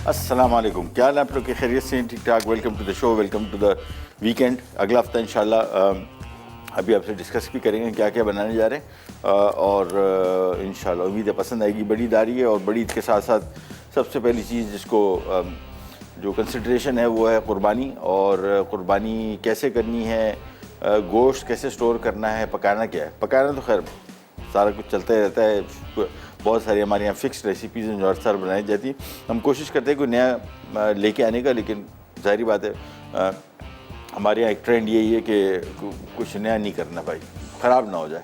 अस्सलाम वालेकुम। क्या हाल है आप लोग के? खैरियत से ठीक ठाक। Welcome to the show, welcome to the weekend. अगला हफ्ता इंशाल्लाह अभी आपसे डिस्कस भी करेंगे क्या क्या बनाने जा रहे हैं और इंशाल्लाह उम्मीद है पसंद आएगी। बड़ी ईद आ रही है और बड़ी ईद के साथ साथ सबसे पहली चीज़ जिसको जो कंसिड्रेशन है वो है कुर्बानी। और कुर्बानी कैसे करनी है, गोश्त कैसे स्टोर करना है, पकाना क्या है। पकाना तो खैर सारा कुछ चलता ही रहता है। बहुत सारी हमारे यहाँ फ़िक्स रेसिपीज़ हैं जो हर साल बनाई जाती है। हम कोशिश करते हैं कोई नया लेके आने का, लेकिन ज़ाहिर बात है हमारे यहाँ एक ट्रेंड यही है कि कुछ नया नहीं करना भाई, ख़राब ना हो जाए।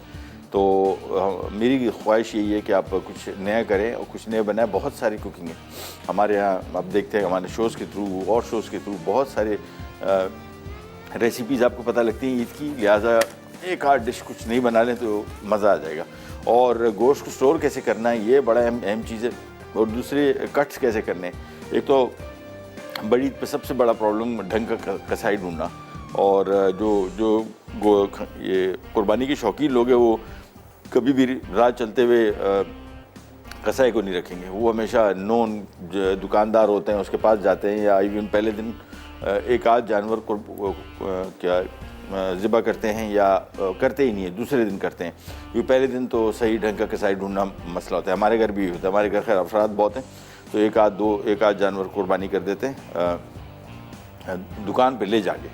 तो मेरी ख्वाहिश यही है कि आप कुछ नया करें और कुछ नया बनाएं। बहुत सारी कुकिंग है हमारे यहाँ, आप देखते हैं हमारे शोज़ के थ्रू और शोज़ के थ्रू बहुत सारे रेसिपीज़ आपको पता लगती हैं ईद की। लिहाजा एक आध डिश कुछ नहीं बना लें तो मज़ा आ जाएगा। और गोश्त को स्टोर कैसे करना है ये बड़ा अहम चीज़ है। और दूसरे कट्स कैसे करने हैं। एक तो बड़ी ईद पे सबसे बड़ा प्रॉब्लम ढंग का कसाई ढूंढना। और ये कुर्बानी के शौकीन लोग हैं वो कभी भी राह चलते हुए कसाई को नहीं रखेंगे। वो हमेशा नॉन दुकानदार होते हैं उसके पास जाते हैं, या इवन पहले दिन एक आध जानवर को ज़िबा करते हैं या करते ही नहीं है, दूसरे दिन करते हैं। क्योंकि पहले दिन तो सही ढंग का कसाई ढूंढना मसला होता है। हमारे घर भी होता है, हमारे घर खैर अफराद बहुत हैं तो एक आध जानवर कुर्बानी कर देते हैं दुकान पे ले जाके,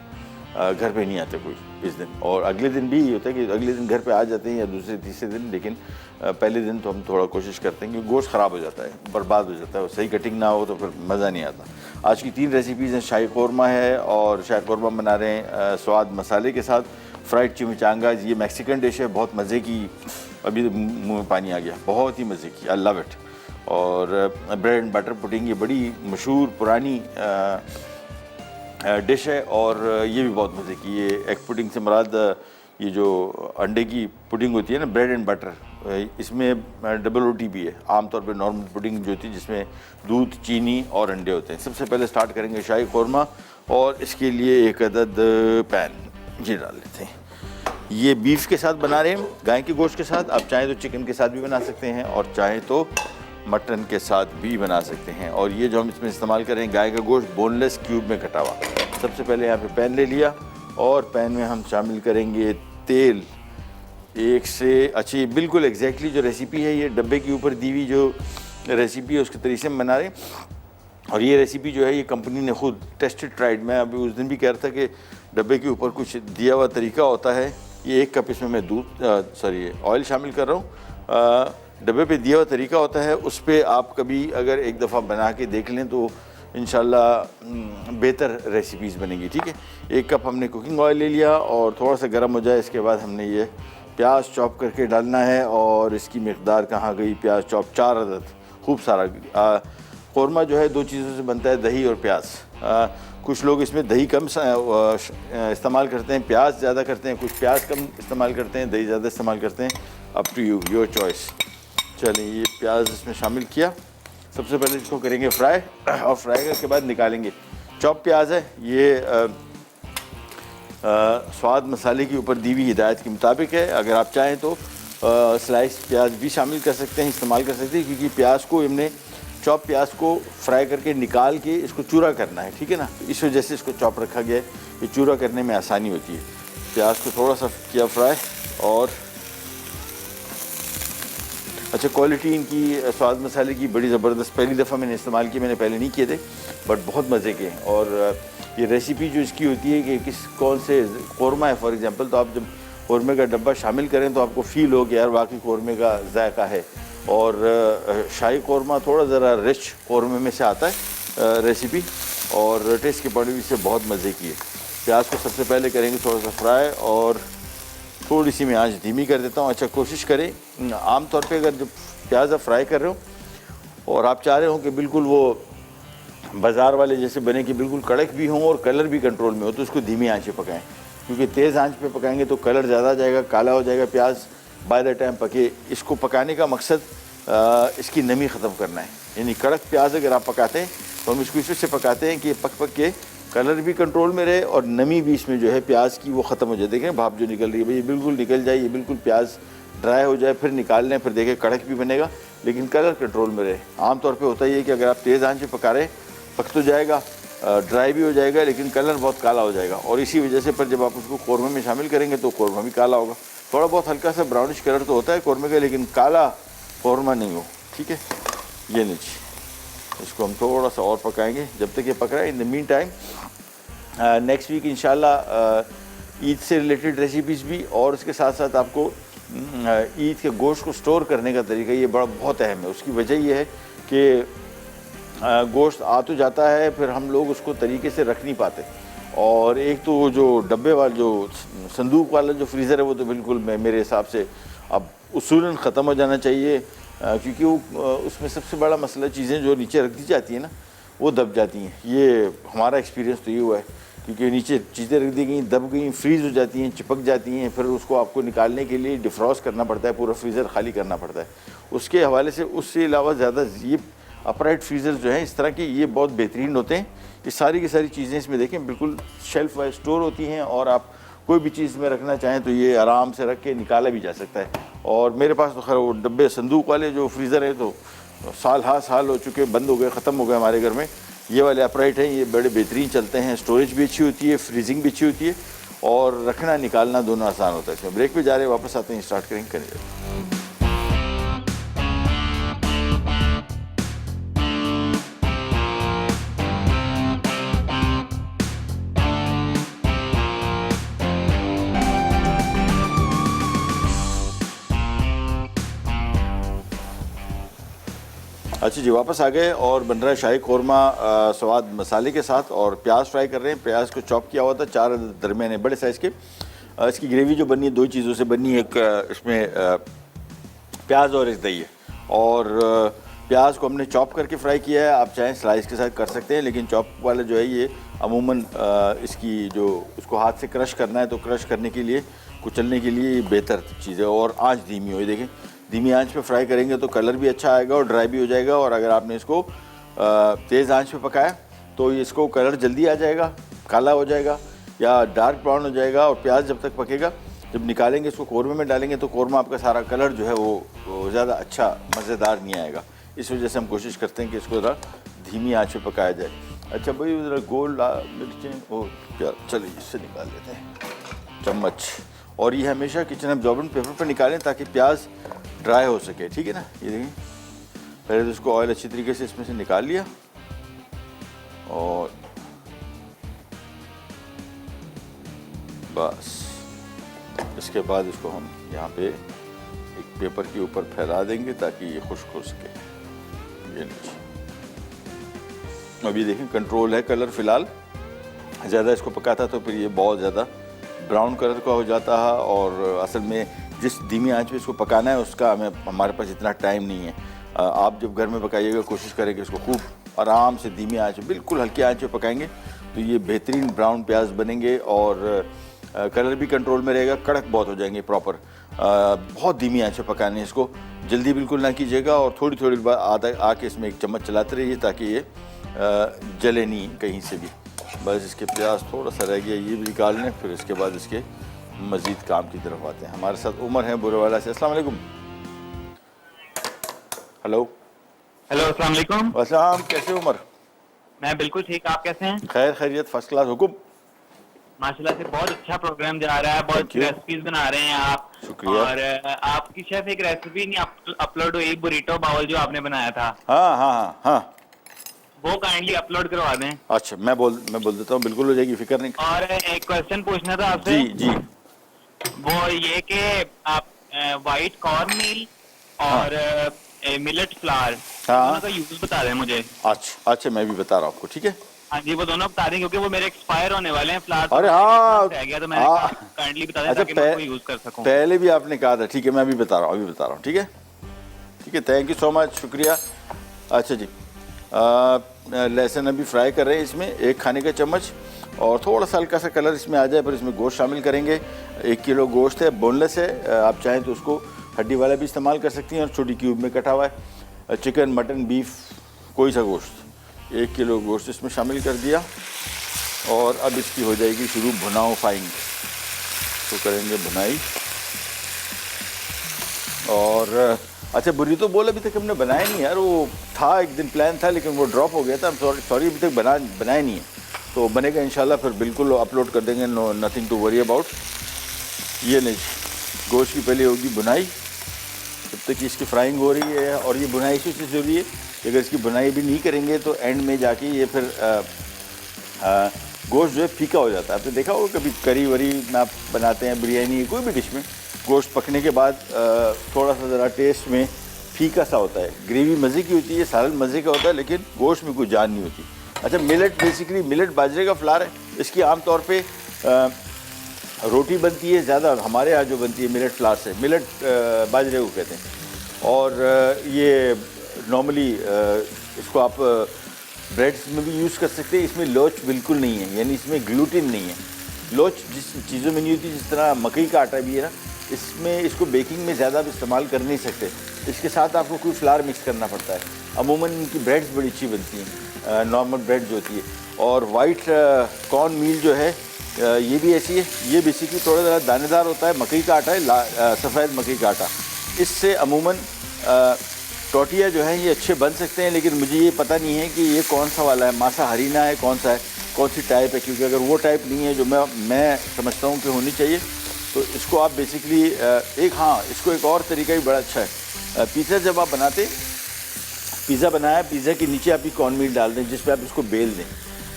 घर पे नहीं आते कोई इस दिन। और अगले दिन भी होता है कि अगले दिन घर पे आ जाते हैं या दूसरे तीसरे दिन, लेकिन पहले दिन तो हम थोड़ा कोशिश करते हैं कि गोश्त ख़राब हो जाता है, बर्बाद हो जाता है, सही कटिंग ना हो तो फिर मज़ा नहीं आता। आज की 3 रेसिपीज़ हैं। शाही कौरमा है और शाही कौरमा बना रहे हैं स्वाद मसाले के साथ। फ्राइड चिमिचांगास, ये मैक्सिकन डिश है, बहुत मज़े की। अभी मुँह में पानी आ गया, बहुत ही मज़े की, आई लव इट। और ब्रेड एंड बटर पुडिंग, ये बड़ी मशहूर पुरानी डिश है और ये भी बहुत मज़े की। ये एग पुडिंग से मुराद ये जो अंडे की पुडिंग होती है ना, ब्रेड एंड बटर, इसमें डबल रोटी भी है। आमतौर पे नॉर्मल पुडिंग जो होती है जिसमें दूध, चीनी और अंडे होते हैं। सबसे पहले स्टार्ट करेंगे शाही कौरमा और इसके लिए एक अदद पैन ये डाल लेते हैं। ये बीफ के साथ बना रहे हैं, गाय के गोश्त के साथ। आप चाहें तो चिकन के साथ भी बना सकते हैं और चाहें तो मटन के साथ भी बना सकते हैं। और ये जो हम इसमें इस्तेमाल करें गाय का गोश्त बोनलेस क्यूब में कटा हुआ। सबसे पहले यहाँ पे पैन ले लिया और पैन में हम शामिल करेंगे तेल। एक से अच्छी बिल्कुल एग्जैक्टली जो रेसिपी है ये डब्बे के ऊपर दी हुई जो रेसिपी है उसके तरीके से हम बना रहे हैं। और ये रेसिपी जो है ये कंपनी ने खुद टेस्टेड ट्राइड। मैं अभी उस दिन भी कह रहा था कि डब्बे के ऊपर कुछ दिया हुआ तरीका होता है। ये 1 कप इसमें मैं ऑयल शामिल कर रहा हूँ। डब्बे पे दिया हुआ तरीका होता है, उस पर आप कभी अगर एक दफ़ा बना के देख लें तो इंशाल्लाह बेहतर रेसिपीज़ बनेंगी। ठीक है, 1 कप हमने कुकिंग ऑयल ले लिया और थोड़ा सा गर्म हो जाए इसके बाद हमने ये प्याज चॉप करके डालना है। और इसकी मकदार कहाँ गई, प्याज चॉप 4 अदद, खूब सारा। कौरमा जो है 2 चीज़ों से बनता है, दही और प्याज। कुछ लोग इसमें दही कम इस्तेमाल करते हैं, प्याज ज़्यादा करते हैं। कुछ प्याज कम इस्तेमाल करते हैं, दही ज़्यादा इस्तेमाल करते हैं। Up to you, your choice. चलिए ये प्याज इसमें शामिल किया। सबसे पहले इसको करेंगे फ्राई और फ्राई करके बाद निकालेंगे। चॉप प्याज है ये, स्वाद मसाले के ऊपर दी हुई हिदायत के मुताबिक है। अगर आप चाहें तो स्लाइस प्याज भी शामिल कर सकते हैं, इस्तेमाल कर सकते हैं। क्योंकि प्याज को हमने चॉप प्याज को फ्राई करके निकाल के इसको चूरा करना है, ठीक है ना। इस वजह से इसको चॉप रखा गया है, ये चूरा करने में आसानी होती है। प्याज को थोड़ा सा किया फ्राई। और अच्छा, क्वालिटी इनकी स्वाद मसाले की बड़ी ज़बरदस्त। पहली दफ़ा मैंने इस्तेमाल की, मैंने पहले नहीं किए थे, बट बहुत मज़े के हैं। और ये रेसिपी जो इसकी होती है कि कौन से कौरमा है फॉर एग्जांपल, तो आप जब कौरमे का डब्बा शामिल करें तो आपको फ़ील हो कि यार वाकई कौरमे का जायका है। और शाही कौरमा थोड़ा ज़रा रिच कौरमे में से आता है रेसिपी, और टेस्ट के पॉइंट ऑफ व्यू से बहुत मज़े की है। प्याज को सबसे पहले करेंगे थोड़ा सा फ्राई और थोड़ी सी मैं आंच धीमी कर देता हूँ। अच्छा, कोशिश करें आम तौर पे अगर जब प्याज आप फ्राई कर रहे हो और आप चाह रहे हो कि बिल्कुल वो बाज़ार वाले जैसे बने कि बिल्कुल कड़क भी हों और कलर भी कंट्रोल में हो, तो उसको धीमी आंच पे पकाएं। क्योंकि तेज़ आंच पे पकाएंगे तो कलर ज़्यादा जाएगा, काला हो जाएगा प्याज बाय द टाइम पके। इसको पकाने का मकसद इसकी नमी ख़त्म करना है। यानी कड़क प्याज अगर आप पकाते हैं तो हम इसको इस वजह से पकाते हैं कि पक के कलर भी कंट्रोल में रहे और नमी भी इसमें जो है प्याज की वो ख़त्म हो जाए। देखें भाप जो निकल रही है भाई, ये बिल्कुल निकल जाए, ये बिल्कुल प्याज ड्राई हो जाए, फिर निकाल लें, फिर देखें कड़क भी बनेगा लेकिन कलर कंट्रोल में रहे। आमतौर पे होता ही है कि अगर आप तेज़ आंच पे पका रहे हैं पक तो जाएगा, ड्राई भी हो जाएगा, लेकिन कलर बहुत काला हो जाएगा। और इसी वजह से पर जब आप उसको कौरमे में शामिल करेंगे तो कौरमा भी काला होगा। थोड़ा बहुत हल्का सा ब्राउनिश कलर तो होता है कौरमे का, लेकिन काला कौरमा नहीं हो। ठीक है, ये नीचे इसको हम थोड़ा सा और पकाएंगे जब तक ये पक रहा है। In the mean time next week इंशाल्लाह ईद से रिलेटेड रेसिपीज़ भी, और उसके साथ साथ आपको ईद के गोश्त को स्टोर करने का तरीका ये बहुत अहम है। उसकी वजह ये है कि गोश्त आ तो जाता है, फिर हम लोग उसको तरीके से रख नहीं पाते। और एक तो जो डब्बे वाला जो संदूक वाला जो फ्रीज़र है वो तो बिल्कुल मेरे हिसाब से अब उसूलन ख़त्म हो जाना चाहिए, क्योंकि वो उसमें सबसे बड़ा मसला चीज़ें जो नीचे रख दी जाती हैं ना वो दब जाती हैं। ये हमारा एक्सपीरियंस तो ये हुआ है, क्योंकि नीचे चीज़ें रख दी गई, दब गई, फ्रीज़ हो जाती हैं, चिपक जाती हैं, फिर उसको आपको निकालने के लिए डिफ्रॉस्ट करना पड़ता है, पूरा फ्रीज़र खाली करना पड़ता है। उसके हवाले से उससे अलावा ज़्यादा ये अपराइट फ्रीज़र जो हैं इस तरह के ये बहुत बेहतरीन होते हैं। ये सारी की सारी चीज़ें इसमें देखें बिल्कुल शेल्फ वाइज स्टोर होती हैं, और आप कोई भी चीज़ में रखना चाहें तो ये आराम से रख के निकाला भी जा सकता है। और मेरे पास तो खैर वो डब्बे संदूक वाले जो फ्रीज़र हैं तो साल हो चुके, बंद हो गए, ख़त्म हो गए हमारे घर में। ये वाले अपराइट हैं, ये बड़े बेहतरीन चलते हैं, स्टोरेज भी अच्छी होती है, फ्रीजिंग भी अच्छी होती है, और रखना निकालना दोनों आसान होता है। इसमें ब्रेक पे जा रहे हैं, वापस आते हैं, स्टार्ट करेंगे। अच्छा जी, वापस आ गए और बन रहा है शाही कौरमा स्वाद मसाले के साथ, और प्याज फ्राई कर रहे हैं। प्याज को चॉप किया हुआ था, 4 दरमियाने बड़े साइज़ के। इसकी ग्रेवी जो बनी है 2 चीज़ों से बनी है, एक इसमें प्याज और एक दही है। और प्याज को हमने चॉप करके फ्राई किया है, आप चाहें स्लाइस के साथ कर सकते हैं, लेकिन चॉप वाला जो है ये अमूमन इसकी जो उसको हाथ से क्रश करना है तो क्रश करने के लिए, कुचलने के लिए बेहतर चीज़ है। और आँच धीमी हो, ये देखें धीमी आंच पे फ्राई करेंगे तो कलर भी अच्छा आएगा और ड्राई भी हो जाएगा। और अगर आपने इसको तेज़ आंच पे पकाया तो इसको कलर जल्दी आ जाएगा, काला हो जाएगा या डार्क ब्राउन हो जाएगा। और प्याज जब तक पकेगा, जब निकालेंगे इसको कौरमे में डालेंगे तो कौरमा आपका सारा कलर जो है वो ज़्यादा अच्छा मज़ेदार नहीं आएगा। इस वजह से हम कोशिश करते हैं कि इसको ज़रा धीमी आंच पे पकाया जाए। अच्छा भाई, ज़रा गोल मिर्चें वो क्या, चलिए इससे निकाल लेते हैं चम्मच। और ये हमेशा किचन एब्जॉर्बेंट पेपर पर निकालें ताकि प्याज ड्राई हो सके। ठीक है ना, ये देखिए पहले तो इसको ऑयल अच्छी तरीके से इसमें से निकाल लिया, और बस इसके बाद इसको हम यहाँ पे एक पेपर के ऊपर फैला देंगे ताकि ये खुश्क हो सके। ये नीचे अभी देखें कंट्रोल है कलर, फ़िलहाल ज़्यादा इसको पकाता तो फिर ये बहुत ज़्यादा ब्राउन कलर का हो जाता है। और असल में जिस धीमी आंच पे इसको पकाना है उसका हमारे पास इतना टाइम नहीं है। आप जब घर में पकाइएगा कोशिश करें कि इसको खूब आराम से धीमी आंच, बिल्कुल हल्की आंच पे पकाएंगे तो ये बेहतरीन ब्राउन प्याज बनेंगे, और कलर भी कंट्रोल में रहेगा, कड़क बहुत हो जाएंगे प्रॉपर। बहुत धीमी आंच पे पकाने इसको, जल्दी बिल्कुल ना कीजिएगा। और थोड़ी थोड़ी बार आधा आके इसमें एक चम्मच चलाते रहिए ताकि ये जले नहीं कहीं से भी। बस इसके प्याज थोड़ा सा रह गया, ये भी निकाल लें, फिर इसके बाद इसके मज़ीद काम की तरफ आते हैं। हमारे साथ उमर है बुरेवाला से। अस्सलाम वालेकुम। हेलो अस्सलाम वालेकुम। अस्सलाम, कैसे उमर? मैं बिल्कुल ठीक, आप कैसे हैं? खैर खैरियत, फर्स्ट क्लास। हुकुम। माशाल्लाह से बहुत अच्छा प्रोग्राम जा रहा है, बहुत अच्छी रेसिपीज बना रहे हैं आप। शुक्रिया। और आपकी शेफ एक रेसिपी नहीं अपलोड हुई, बुरीटो बाउल जो आपने बनाया था। हाँ हाँ हाँ हाँ, वो काइंडली अपलोड करवा दें। अच्छा, मैं बोल देता हूँ, बिल्कुल हो जाएगी, फिक्र नहीं। और एक क्वेश्चन पूछना था आपसे। जी जी। वो ये कि आप वाइट कॉर्न मील और मिलेट फ्लावर दोनों का यूज बता दें मुझे। अच्छा अच्छा, मैं भी बता रहा हूँ आपको, ठीक है। हाँ जी, वो दोनों बता दें क्योंकि वो मेरे एक्सपायर होने वाले हैं फ्लावर। अरे हाँ, रह गया तो मैं काइंडली बता दें ताकि मैं यूज कर सकूं। पहले भी आपने कहा था, ठीक है, मैं भी बता रहा हूँ, अभी बता रहा हूँ, ठीक है ठीक है। थैंक यू सो मच, शुक्रिया। अच्छा जी, लहसुन अभी फ्राई कर रहे हैं, इसमें 1 खाने का चम्मच, और थोड़ा सा हल्का सा कलर इसमें आ जाए पर इसमें गोश्त शामिल करेंगे। 1 किलो गोश्त है, बोनलेस है, आप चाहें तो उसको हड्डी वाला भी इस्तेमाल कर सकती हैं, और छोटी क्यूब में कटा हुआ है। चिकन, मटन, बीफ, कोई सा गोश्त, 1 किलो गोश्त इसमें शामिल कर दिया। और अब इसकी हो जाएगी शुरू भुनाओ फ्राइंग, तो करेंगे भुनाई। और अच्छा बुरीतो बोल अभी तक हमने बनाया नहीं यार, वो था एक दिन प्लान था लेकिन वो ड्रॉप हो गया था। सॉरी अभी तक बनाया नहीं है, तो बनेगा इंशाल्लाह फिर बिल्कुल अपलोड कर देंगे। No nothing to worry about. ये नहीं, गोश्त की पहले होगी बुनाई, जब तक इसकी फ्राइंग हो रही है। और ये बुनाई इसी से ज़रूरी है कि अगर इसकी बुनाई भी नहीं करेंगे तो एंड में जाके ये फिर गोश्त जो है फीका हो जाता है। आपने देखा होगा कभी करी वरी में आप बनाते हैं, बिरयानी कोई भी डिश में, गोश्त पकने के बाद थोड़ा सा ज़रा टेस्ट में फीका सा होता है। ग्रेवी मज़े की होती है, सालन मज़े का होता है, लेकिन गोश्त में कोई जान नहीं होती। अच्छा मिलेट, बेसिकली मिलेट बाजरे का फ्लार है। इसकी आमतौर पे रोटी बनती है ज़्यादा, हमारे यहाँ जो बनती है मिलेट फ्लार से, मिलेट बाजरे को कहते हैं। और ये नॉर्मली इसको आप ब्रेड्स में भी यूज़ कर सकते हैं। इसमें लोच बिल्कुल नहीं है, यानी इसमें ग्लूटिन नहीं है। लोच जिस चीज़ों में नहीं होती, जिस तरह मकई का आटा भी है ना, इसमें इसको बेकिंग में ज़्यादा भी इस्तेमाल कर नहीं सकते। इसके साथ आपको कोई फ्लावर मिक्स करना पड़ता है। अमूमन इनकी ब्रेड्स बड़ी अच्छी बनती हैं, नॉर्मल ब्रेड जो होती है। और वाइट कॉर्न मील जो है ये भी ऐसी है। ये बेसिकली थोड़ा ज़रा दानेदार होता है, मकई का आटा है, सफ़ेद मकई का आटा। इससे अमूमन टोटिया जो है ये अच्छे बन सकते हैं, लेकिन मुझे ये पता नहीं है कि ये कौन सा वाला है, मासा हरीना है, कौन सा है, कौन सी टाइप है। क्योंकि अगर वो टाइप नहीं है जो मैं समझता हूँ कि होनी चाहिए, तो इसको आप बेसिकली इसको एक और तरीका भी बड़ा अच्छा है। पिज़्ज़ा जब आप बनाते, पिज़्ज़ा बनाया, पिज़्ज़ा के नीचे आप ये कॉर्न मील डाल दें, जिस पर आप इसको बेल दें,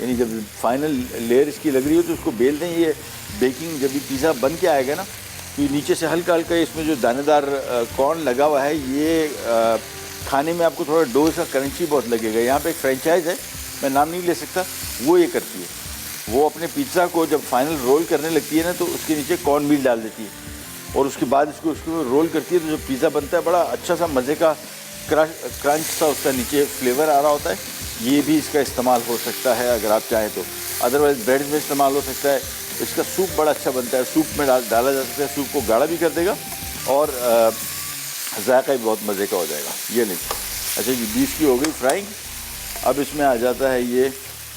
यानी जब फाइनल लेयर इसकी लग रही हो तो उसको बेल दें। ये बेकिंग जब ये पिज़्ज़ा बन के आएगा ना, तो नीचे से हल्का हल्का इसमें जो दानेदार कॉर्न लगा हुआ है, ये खाने में आपको थोड़ा डो सा क्रंची बहुत लगेगा। यहाँ पे एक फ्रेंचाइज़ है, मैं नाम नहीं ले सकता, वो ये करती है। वो अपने पिज़्ज़ा को जब फाइनल रोल करने लगती है ना, तो उसके नीचे कॉर्न मील डाल देती है और उसके बाद उसको रोल करती है। तो जो पिज़्ज़ा बनता है, बड़ा अच्छा सा मज़े का क्रंच सा उसका नीचे फ्लेवर आ रहा होता है। ये भी इसका इस्तेमाल हो सकता है अगर आप चाहें तो। अदरवाइज़ ब्रेड में इस्तेमाल हो सकता है। इसका सूप बड़ा अच्छा बनता है, सूप में डाला जा सकता है। सूप को गाढ़ा भी कर देगा और जायका भी बहुत मज़े का हो जाएगा। ये नहीं, अच्छा जी, बीफ की हो गई फ्राइंग। अब इसमें आ जाता है ये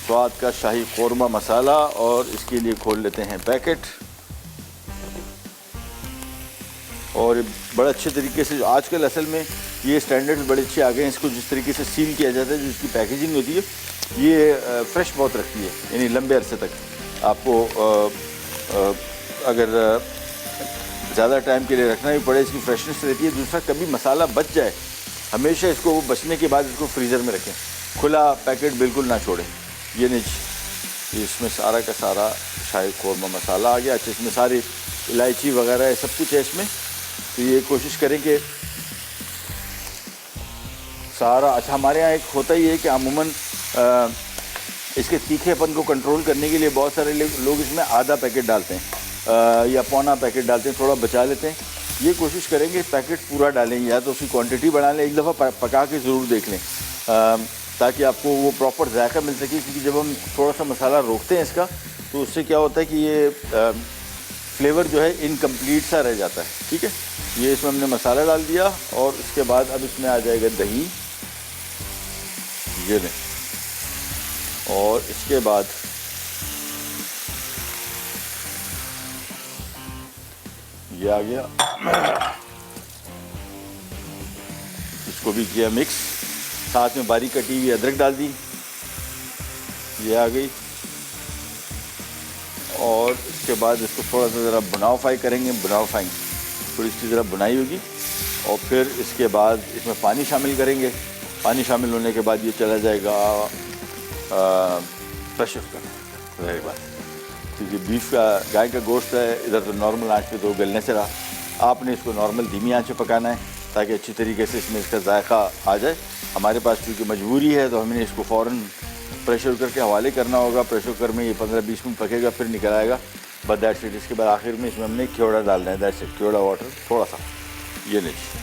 स्वाद का शाही कौरमा मसाला, और इसके लिए खोल लेते हैं पैकेट। और बड़ा अच्छे तरीके से, आजकल असल में ये स्टैंडर्ड्स बड़े अच्छे आ गए हैं। इसको जिस तरीके से सील किया जाता है, जो इसकी पैकेजिंग होती है, ये फ्रेश बहुत रखती है, यानी लंबे अरसे तक आपको अगर ज़्यादा टाइम के लिए रखना भी पड़े, इसकी फ्रेशनेस रहती है। दूसरा, कभी मसाला बच जाए, हमेशा इसको वो बचने के बाद इसको फ्रीज़र में रखें, खुला पैकेट बिल्कुल ना छोड़ें। ये नहीं, इसमें सारा का सारा शाही कौरमा मसाला आ गया। अच्छा, इसमें सारी इलायची वगैरह है, सब कुछ है इसमें। तो ये कोशिश करें कि सारा, अच्छा हमारे यहाँ एक होता ही है कि अमूमन इसके तीखेपन को कंट्रोल करने के लिए बहुत सारे लोग इसमें आधा पैकेट डालते हैं या पौना पैकेट डालते हैं, थोड़ा बचा लेते हैं। ये कोशिश करेंगे पैकेट पूरा डालें, या तो उसकी क्वांटिटी बढ़ा लें, एक दफ़ा पका के ज़रूर देख लें, ताकि आपको वो प्रॉपर जायका मिल सके। क्योंकि जब हम थोड़ा सा मसाला रोकते हैं इसका, तो उससे क्या होता है कि ये फ्लेवर जो है इनकम्प्लीट सा रह जाता है। ठीक है, ये इसमें हमने मसाला डाल दिया, और उसके बाद अब इसमें आ जाएगा दही, ये लें, और इसके बाद ये आ गया, इसको भी किया मिक्स, साथ में बारीक कटी हुई अदरक डाल दी, ये आ गई। और इसके बाद इसको थोड़ा सा ज़रा भुनाव फ्राई करेंगे, भुनाव फ्राई थोड़ी इसकी ज़रा बुनाई होगी। और फिर इसके बाद इसमें पानी शामिल करेंगे। पानी शामिल होने के बाद ये चला जाएगा प्रेशर कुकर रहेगा, क्योंकि बीफ का, गाय का गोश्त है, इधर तो नॉर्मल आंच पे तो गलने से रहा। आपने इसको नॉर्मल धीमी आंच पे पकाना है, ताकि अच्छी तरीके से इसमें इसका जायका आ जाए। हमारे पास क्योंकि मजबूरी है, तो हमने इसको फ़ौरन प्रेशर कुकर के हवाले करना होगा। प्रेशर कुकर में ये 15-20 मिनट पकेगा, फिर निकल आएगा, बस दैट्स इट। इसके बाद आखिर में इसमें हमने केवड़ा डालना है, दैट्स इट, केवड़ा वाटर थोड़ा सा, ये लीजिए।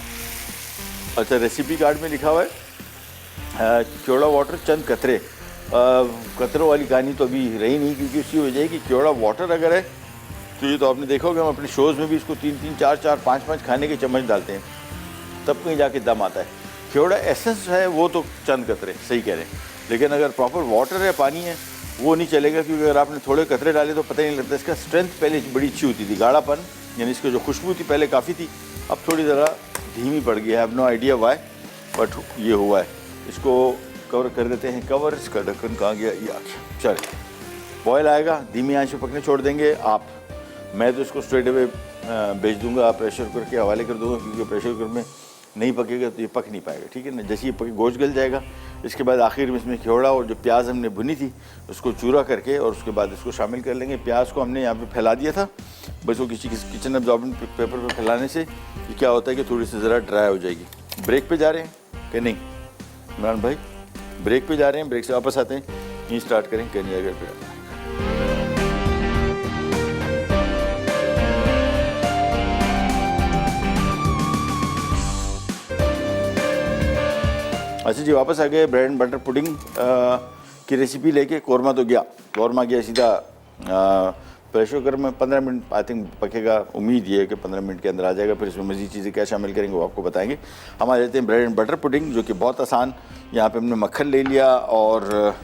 अच्छा, रेसिपी कार्ड में लिखा हुआ है केवड़ा वाटर चंद कतरे। कतरों वाली कहानी तो अभी रही नहीं, क्योंकि उसकी वजह है कि केवड़ा वाटर अगर है, तो ये तो आपने देखा होगा, हम अपने शोज़ में भी इसको 3-3, 4-4, 5-5 खाने के चम्मच डालते हैं, तब कहीं जाके दम आता है। केवड़ा एसेंस है वो तो चंद कतरे, सही कह रहे हैं, लेकिन अगर प्रॉपर वाटर है, पानी है, वो नहीं चलेगा। क्योंकि अगर आपने थोड़े कतरे डाले तो पता ही नहीं लगता। इसका स्ट्रेंथ पहले बड़ी अच्छी होती थी, गाढ़ापन, यानी इसकी जो खुशबू थी पहले काफ़ी थी, अब थोड़ी ज़रा धीमी पड़ गई है, have no idea why, but ये हुआ है। इसको कवर कर देते हैं, कवर। इसका ढक्कन कहाँ गया, ये आ गया। चलिए, बॉयल आएगा, धीमी आंच पे पकने छोड़ देंगे आप। मैं तो इसको स्ट्रेट अवे भेज दूंगा, आप प्रेशर कुकर के हवाले कर दूंगा, क्योंकि प्रेशर कुकर में नहीं पकेगा तो ये पक नहीं पाएगा, ठीक है ना। जैसे ये पके गोश्त गल जाएगा, इसके बाद आखिर में इसमें खियोड़ा और जो प्याज हमने भुनी थी उसको चूरा करके और उसके बाद इसको शामिल कर लेंगे। प्याज को हमने यहाँ पे फैला दिया था, बस वो किसी किचन अब्जॉर्बेंट पेपर पे फैलाने से ये क्या होता है कि थोड़ी सी ज़रा ड्राई हो जाएगी। ब्रेक पे जा रहे हैं कि नहीं इमरान भाई? ब्रेक पे जा रहे हैं, ब्रेक से वापस आते हैं, यहीं स्टार्ट करें कहीं अगर पे। अच्छा जी, वापस आ गए। ब्रेड एंड बटर पुडिंग की रेसिपी लेके। कौरमा तो गया, कौरमा गया सीधा प्रेशर कुकर में 15 मिनट आई थिंक पकेगा। उम्मीद ये है कि 15 मिनट के अंदर आ जाएगा। फिर इसमें मज़ीद चीज़ें क्या शामिल करेंगे वो आपको बताएंगे। हम आ जाते हैं ब्रेड एंड बटर पुडिंग, जो कि बहुत आसान। यहाँ पे हमने मक्खन ले लिया और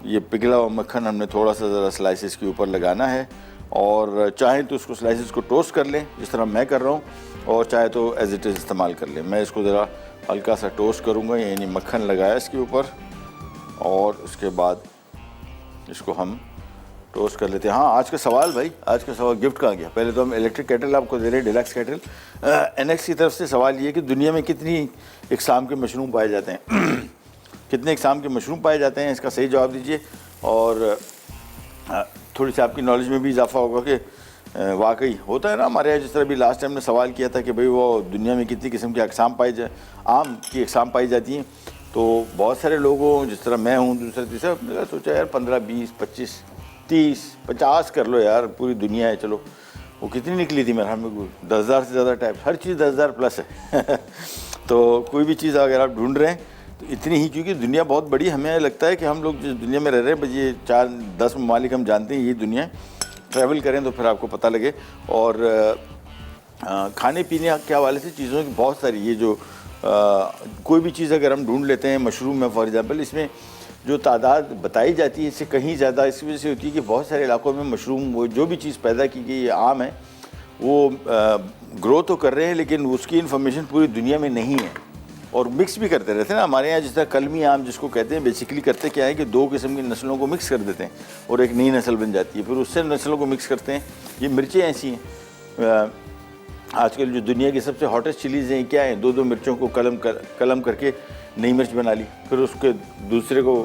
ये पिघला हुआ मक्खन हमने थोड़ा सा ज़रा स्लाइसिस के ऊपर लगाना है, और चाहें तो उसको स्लाइसिस को टोस्ट कर लें जिस तरह मैं कर रहा हूँ, और चाहे तो एज इट इज़ इस्तेमाल कर लें। मैं इसको ज़रा हल्का सा टोस्ट करूँगा, यानी मक्खन लगाया इसके ऊपर, और उसके बाद इसको हम टोस्ट कर लेते हैं। हाँ, आज का सवाल भाई, आज का सवाल गिफ्ट कहाँ गया? पहले तो हम इलेक्ट्रिक केटल आपको दे रहे हैं, डिलक्स केटल। एनएक्स की तरफ से सवाल ये कि दुनिया में कितनी इकसाम के मशरूम पाए जाते हैं कितने इकसाम के मशरूम पाए जाते हैं, इसका सही जवाब दीजिए। और थोड़ी सी आपकी नॉलेज में भी इजाफा होगा कि वाकई होता है ना हमारे यहाँ। जिस तरह भी लास्ट टाइम ने सवाल किया था कि भाई वो दुनिया में कितनी किस्म के अकसाम आम की अकसाम पाई जाती हैं, तो बहुत सारे लोगों जिस तरह मैं हूँ, दूसरा तीसरा, मैंने सोचा यार 15, 20, 25, 30, 50 कर लो यार, पूरी दुनिया है। चलो, वो कितनी निकली थी मेरे हमें 10,000 से ज़्यादा टाइप, हर चीज़ 10,000 प्लस है तो कोई भी चीज़ अगर आप ढूंढ रहे हैं तो इतनी ही, क्योंकि दुनिया बहुत बड़ी। हमें लगता है कि हम लोग जिस दुनिया में रह रहे हैं, बस ये 4-10 ममालिक हम जानते हैं, ये दुनिया है। ट्रैवल करें तो फिर आपको पता लगे। और खाने पीने के हवाले से चीज़ों की बहुत सारी, ये जो कोई भी चीज़ अगर हम ढूंढ लेते हैं, मशरूम में फॉर एग्ज़ाम्पल, इसमें जो तादाद बताई जाती है इससे कहीं ज़्यादा इस वजह से होती है कि बहुत सारे इलाकों में मशरूम, वो जो भी चीज़ पैदा की गई ये आम है, वो ग्रो तो कर रहे हैं लेकिन उसकी इन्फॉर्मेशन पूरी दुनिया में नहीं है, और मिक्स भी करते रहते हैं ना। हमारे यहाँ जिस तरह कलमी आम जिसको कहते हैं, बेसिकली करते क्या है कि 2 किस्म की नस्लों को मिक्स कर देते हैं और एक नई नस्ल बन जाती है, फिर उससे नस्लों को मिक्स करते हैं। ये मिर्चें ऐसी हैं, आजकल जो दुनिया की सबसे हॉटेस्ट चिलीज़ हैं क्या हैं, 2-2 मिर्चों को कलम करके नई मिर्च बना ली, फिर उसके दूसरे को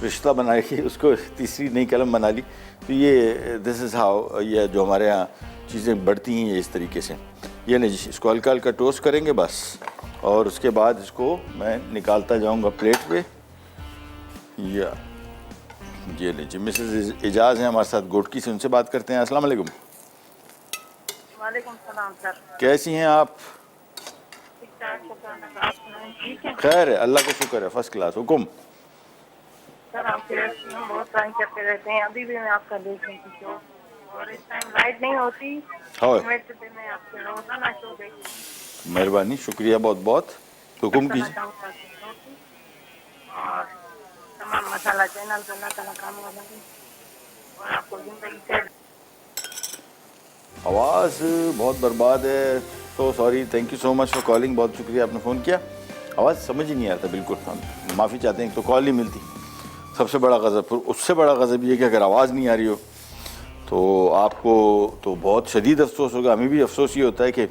रिश्ता बना के उसको तीसरी नई कलम बना ली। तो ये दिस इज़ हाउ ये जो हमारे यहाँ चीज़ें बढ़ती हैं, ये इस तरीके से। ये नहीं जी, इसको हल्का हल्का टोस्ट करेंगे बस, और उसके बाद इसको मैं निकालता जाऊंगा प्लेट पे। या ये लीजिए, मिसेस एजाज हैं हमारे साथ गोटकी से, उनसे बात करते हैं। अस्सलाम वालेकुम। वालेकुम सलाम सर। कैसी हैं आप? ठीक ठाक, ठीक है खैर है, अल्लाह का शुक्र है, फर्स्ट क्लास। हुकुम। सर, आपके हम बहुत टाइम करते रहते हैं, अभी भी मैं आपका देख रही थी शो, और इस टाइम लाइट नहीं होती, मैं आपके रोजाना शो देख रही हूँ। मेहरबानी, शुक्रिया बहुत बहुत। हुकुम कीजिए। और तमाम मसाला चैनल पर अल्लाह ताला कामयाब रखे और आपको जिंदगी से। आवाज़ बहुत बर्बाद है, so sorry, thank you so much for calling, बहुत शुक्रिया आपने फ़ोन किया। आवाज़ समझ ही नहीं आता बिल्कुल, हम माफ़ी चाहते हैं, तो कॉल नहीं मिलती, सबसे बड़ा गज़ब। फिर उससे बड़ा गज़ब ये कि अगर आवाज़ नहीं आ रही हो तो आपको तो बहुत शदीद अफसोस होगा। हमें भी अफसोस ये होता है कि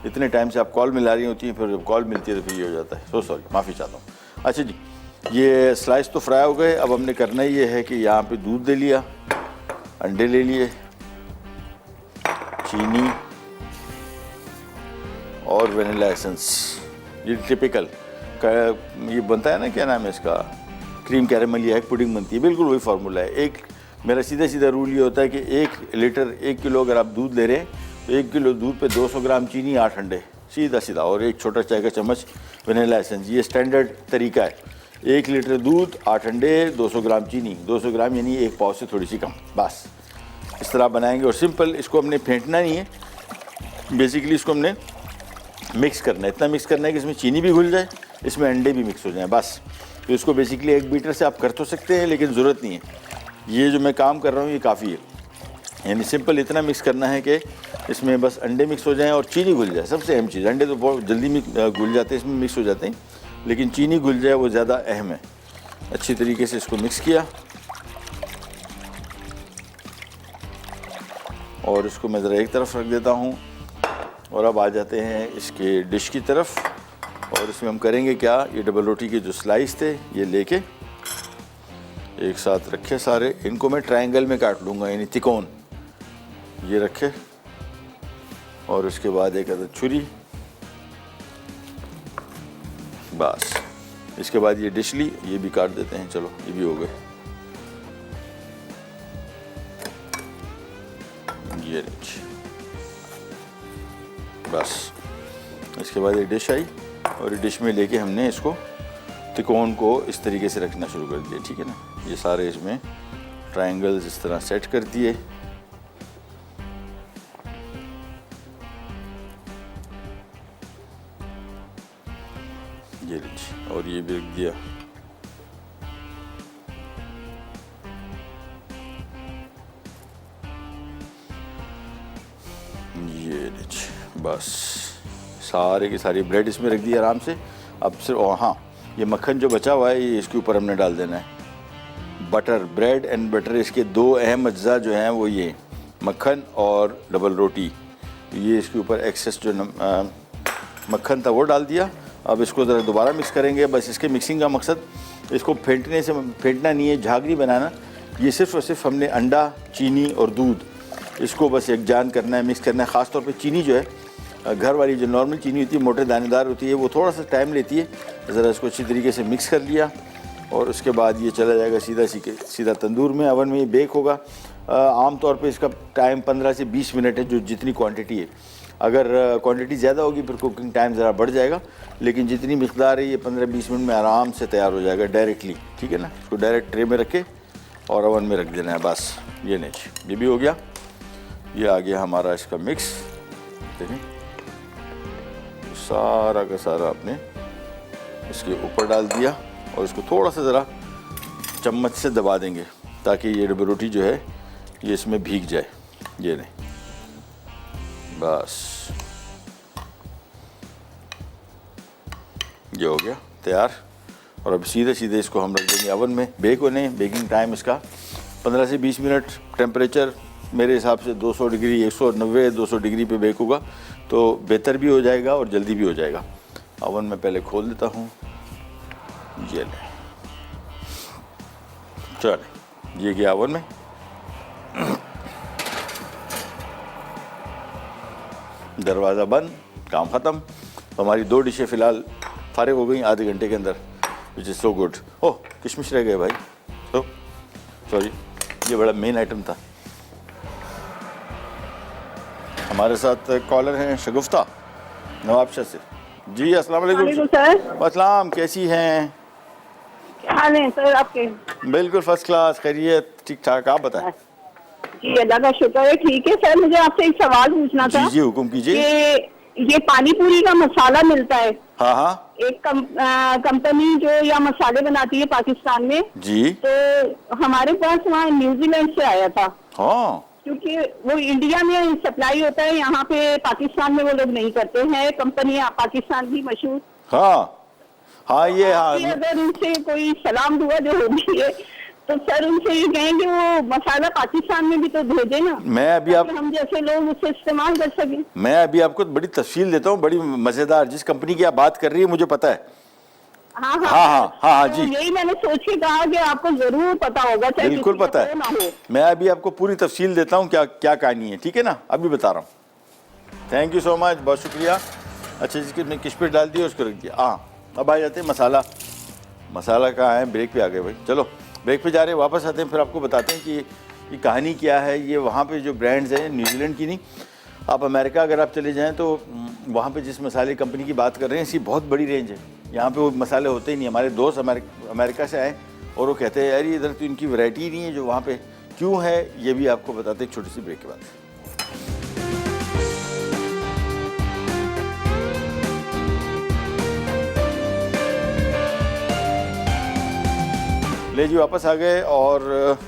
इतने टाइम से आप कॉल मिला रही होती हैं, फिर जब कॉल मिलती है तो फिर ये हो जाता है। सो सॉरी, माफ़ी चाहता हूँ। अच्छा जी, ये स्लाइस तो फ्राई हो गए। अब हमने करना ये है कि यहाँ पे दूध ले लिया, अंडे ले लिए, चीनी और वनीला एसेंस, ये टिपिकल ये बनता है ना, क्या नाम है इसका, क्रीम कैरेमल या एग पुडिंग बनती है, बिल्कुल वही फार्मूला है। एक मेरा सीधा सीधा रूल ये होता है कि 1 लीटर 1 किलो अगर आप दूध ले रहे हैं तो 1 किलो दूध पे 200 ग्राम चीनी, 8 अंडे, सीधा सीधा, और 1 छोटा चाय का चम्मच वनीला एसेंस। ये स्टैंडर्ड तरीका है। 1 लीटर दूध, 8 अंडे, 200 ग्राम चीनी, 200 ग्राम यानी 1 पाव से थोड़ी सी कम, बस इस तरह बनाएंगे। और सिंपल, इसको हमने फेंटना नहीं है, बेसिकली इसको हमने मिक्स करना है। इतना मिक्स करना है कि इसमें चीनी भी घुल जाए, इसमें अंडे भी मिक्स हो जाएं, बस। तो इसको बेसिकली एक बीटर से आप कर तो सकते हैं, लेकिन ज़रूरत नहीं है। ये जो मैं काम कर रहा हूँ ये काफ़ी है। यानी सिंपल इतना मिक्स करना है कि इसमें बस अंडे मिक्स हो जाएं और चीनी घुल जाए। सबसे अहम चीज़, अंडे तो बहुत जल्दी घुल जाते हैं, इसमें मिक्स हो जाते हैं, लेकिन चीनी घुल जाए वो ज़्यादा अहम है। अच्छी तरीके से इसको मिक्स किया और इसको मैं ज़रा एक तरफ रख देता हूँ। और अब आ जाते हैं इसके डिश की तरफ, और इसमें हम करेंगे क्या, ये डबल रोटी के जो स्लाइस थे ये लेके एक साथ रखे सारे, इनको मैं ट्रायंगल में काट लूँगा, यानी तिकोन ये रखे। और उसके बाद एक अदद छुरी, बस। इसके बाद ये डिश ली, ये भी काट देते हैं। चलो ये भी हो गए। ये बस। इसके बाद ये डिश आई और ये डिश में लेके हमने इसको तिकोन को इस तरीके से रखना शुरू कर दिया, ठीक है ना। ये सारे इसमें ट्रायंगल्स इस तरह सेट कर दिए। ये लीजिए, और ये भी रख दिया। ये लीजिए, बस सारे की सारी ब्रेड इसमें रख दी आराम से। अब सिर्फ, हाँ, ये मक्खन जो बचा हुआ है ये इसके ऊपर हमने डाल देना है। बटर, ब्रेड एंड बटर, इसके दो अहम अज्जा जो हैं वो ये मक्खन और डबल रोटी। ये इसके ऊपर एक्सेस जो मक्खन था वो डाल दिया। अब इसको ज़रा दोबारा मिक्स करेंगे। बस इसके मिक्सिंग का मकसद, इसको फेंटना नहीं है, झाग नहीं बनाना। ये सिर्फ और सिर्फ हमने अंडा, चीनी और दूध, इसको बस एकजान करना है, मिक्स करना है। ख़ास तौर पे चीनी जो है, घर वाली जो नॉर्मल चीनी होती है, मोटे दानेदार होती है, वो थोड़ा सा टाइम लेती है। ज़रा इसको अच्छी तरीके से मिक्स कर लिया और उसके बाद ये चला जाएगा सीधा तंदूर में, अवन में ये बेक होगा। आम तौर पे इसका टाइम 15 से 20 मिनट है, जो जितनी क्वांटिटी है। अगर क्वांटिटी ज़्यादा होगी फिर कुकिंग टाइम ज़रा बढ़ जाएगा, लेकिन जितनी मिकदार है ये 15-20 मिनट में आराम से तैयार हो जाएगा डायरेक्टली, ठीक है ना। इसको डायरेक्ट ट्रे में रखे और अवन में रख देना है, बस। ये नहीं, ये भी हो गया। ये आ गया हमारा इसका मिक्स। देखें, सारा का सारा आपने इसके ऊपर डाल दिया और इसको थोड़ा सा ज़रा चम्मच से दबा देंगे ताकि ये डबल रोटी जो है ये इसमें भीग जाए। ये नहीं, बस ये हो गया तैयार। और अब सीधे सीधे इसको हम रख देंगे अवन में बेक होने। बेकिंग टाइम इसका 15 से 20 मिनट। टेम्परेचर मेरे हिसाब से 200 डिग्री, 190-200 डिग्री पे बेक होगा तो बेहतर भी हो जाएगा और जल्दी भी हो जाएगा। अवन में पहले खोल देता हूँ। ये ले, चले, ये गया अवन में। दरवाज़ा बंद, काम ख़त्म। हमारी 2 डिशें फ़िलहाल फारिग हो गई आधे घंटे के अंदर, विच इज़ सो गुड। ओह, किशमिश रह गए भाई, तो सॉरी, ये बड़ा मेन आइटम था। हमारे साथ कॉलर हैं शगुफ्ता नवाबशाह से। जी अस्सलाम वालेकुम सर। अस्सलाम, कैसी हैं? क्या हाल है सर आपके? बिल्कुल फर्स्ट क्लास, खैरियत, ठीक ठाक। आप बताएं। जी अल्लाह का शुक्र है, ठीक है। सर मुझे आपसे एक सवाल पूछना था। जी हुक्म कीजिए। ये पानी पूरी का मसाला मिलता है। हाँ हाँ। एक कंपनी जो या मसाले बनाती है पाकिस्तान में जी, तो हमारे पास वहाँ न्यूजीलैंड से आया था। हाँ, क्योंकि वो इंडिया में सप्लाई होता है, यहाँ पे पाकिस्तान में वो लोग नहीं करते हैं। कंपनी पाकिस्तान की मशहूर। हाँ हाँ, ये हाँ, अगर उनसे कोई सलाम दुआ जो होगी है तो सर उनसे ये कहेंगे वो मसाला पाकिस्तान में भी तो भेजे ना। मैं अभी हम जैसे लोग उससे इस्तेमाल कर सकें। मैं अभी आपको बड़ी तफसील देता हूँ, बड़ी मज़ेदार। जिस कंपनी की आप बात कर रही है मुझे पता है। हाँ हाँ हाँ हाँ हाँ, हाँ तो जी, यही मैंने सोच के कहा कि आपको जरूर पता होगा, चाहे बिल्कुल किसी पता को है। ना हो। मैं अभी आपको पूरी तफसील देता हूँ क्या क्या कहानी है, ठीक है ना। अभी बता रहा हूँ। थैंक यू सो मच, बहुत शुक्रिया। अच्छा, जिसके मैं किशमिश डाल दिया उसको रख दिया। हाँ, अब आ जाते हैं मसाला। मसाला कहाँ है? ब्रेक पे आ गए भाई। चलो ब्रेक पे जा रहे हैं, वापस आते हैं, फिर आपको बताते हैं कि ये कहानी क्या है। ये वहाँ पे जो ब्रांड्स हैं, न्यूजीलैंड की नहीं, आप अमेरिका अगर आप चले जाएं तो वहाँ पे जिस मसाले कंपनी की बात कर रहे हैं, इसकी बहुत बड़ी रेंज है। यहाँ पे वो मसाले होते ही नहीं। हमारे दोस्त अमेरिका से आए और वो कहते हैं यार ये इधर तो इनकी वैरायटी ही नहीं है जो वहाँ पे क्यों है। ये भी आपको बताते हैं एक छोटी सी ब्रेक के बाद। ले जी, वापस आ गए और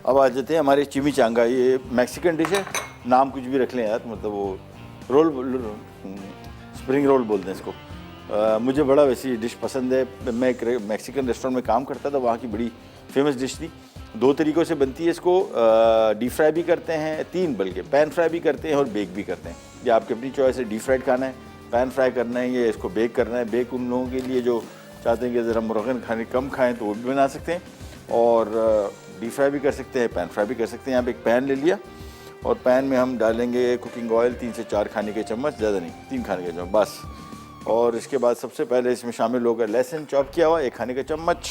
अब आ जाते हैं हमारे चिमिचांगा। ये मैक्सिकन डिश है, नाम कुछ भी रख लें यार, मतलब वो स्प्रिंग रोल बोलते हैं इसको। मुझे बड़ा वैसी डिश पसंद है। मैं एक मैक्सिकन रेस्टोरेंट में काम करता था, वहाँ की बड़ी फेमस डिश थी। 2 तरीक़ों से बनती है। इसको डीप फ्राई भी करते हैं, 3 बल्कि पैन फ्राई भी करते हैं और बेक भी करते हैं। ये आपकी अपनी चॉइस है, डीप फ्राइड खाना है, पैन फ्राई करना है, या इसको बेक करना है। बेक उन लोगों के लिए जो चाहते हैं कि ज़रा मुर्गन खाने कम खाएँ तो वो भी बना सकते हैं, और डीप फ्राई भी कर सकते हैं, पैन फ्राई भी कर सकते हैं। यहाँ पे एक पैन ले लिया और पैन में हम डालेंगे कुकिंग ऑयल 3 से 4 खाने के चम्मच, ज़्यादा नहीं, 3 खाने के चम्मच बस। और इसके बाद सबसे पहले इसमें शामिल होगा लहसुन चॉप किया हुआ 1 खाने का चम्मच,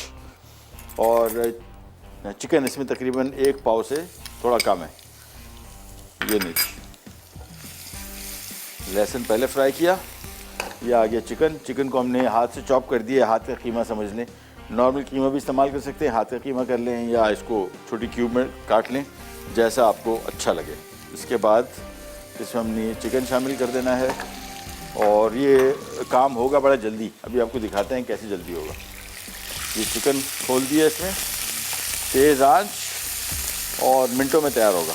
और चिकन इसमें तकरीबन 1 पाव से थोड़ा कम है। ये नहीं, लहसुन पहले फ्राई किया। ये आ गया चिकन। चिकन को हमने हाथ से चॉप कर दिया, हाथ का कीमा समझ लें। नॉर्मल कीमा भी इस्तेमाल कर सकते हैं, हाथ का कीमा कर लें, या इसको छोटी क्यूब में काट लें, जैसा आपको अच्छा लगे। इसके बाद इसमें हमने चिकन शामिल कर देना है, और ये काम होगा बड़ा जल्दी। अभी आपको दिखाते हैं कैसे जल्दी होगा। ये चिकन खोल दिया इसमें, तेज़ आंच, और मिनटों में तैयार होगा।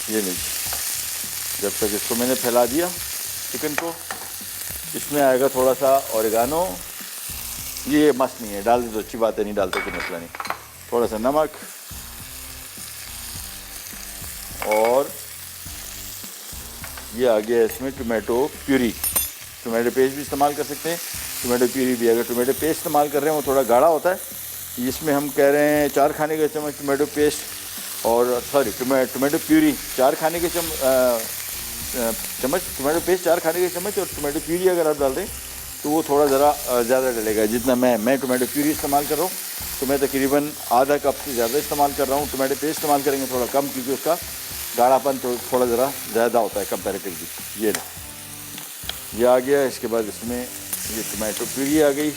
ये नहीं, जब तक इसको मैंने फैला दिया चिकन को, इसमें आएगा थोड़ा सा ओरिगानो। ये मस्त नहीं है, डाल दे तो अच्छी बात है, नहीं डालते कोई मसला नहीं। थोड़ा सा नमक, और ये आ गया इसमें टोमेटो प्यूरी। टोमेटो पेस्ट भी इस्तेमाल कर सकते हैं, टोमेटो प्यूरी भी। अगर टोमेटो पेस्ट इस्तेमाल कर रहे हैं वो थोड़ा गाढ़ा होता है, इसमें हम कह रहे हैं 4 खाने के चम्मच टोमेटो पेस्ट, और सॉरी टोमेटो प्यूरी 4 खाने के चम्मच टोमेटो पेस्ट 4 खाने के चम्मच, और टोमेटो प्यूरी अगर आप डाल दें तो वो थोड़ा ज़रा ज़्यादा डलेगा। जितना मैं टोमेटो प्यूरी इस्तेमाल कर रहा हूँ तो मैं तकरीबन आधा कप से ज़्यादा इस्तेमाल कर रहा हूँ। टोमेटो पेस्ट इस्तेमाल करेंगे थोड़ा कम, क्योंकि उसका गाढ़ापन तो थोड़ा ज़रा ज़्यादा होता है कंपैरेटिवली। ये आ गया। इसके बाद इसमें ये टोमेटो प्यूरी आ गई,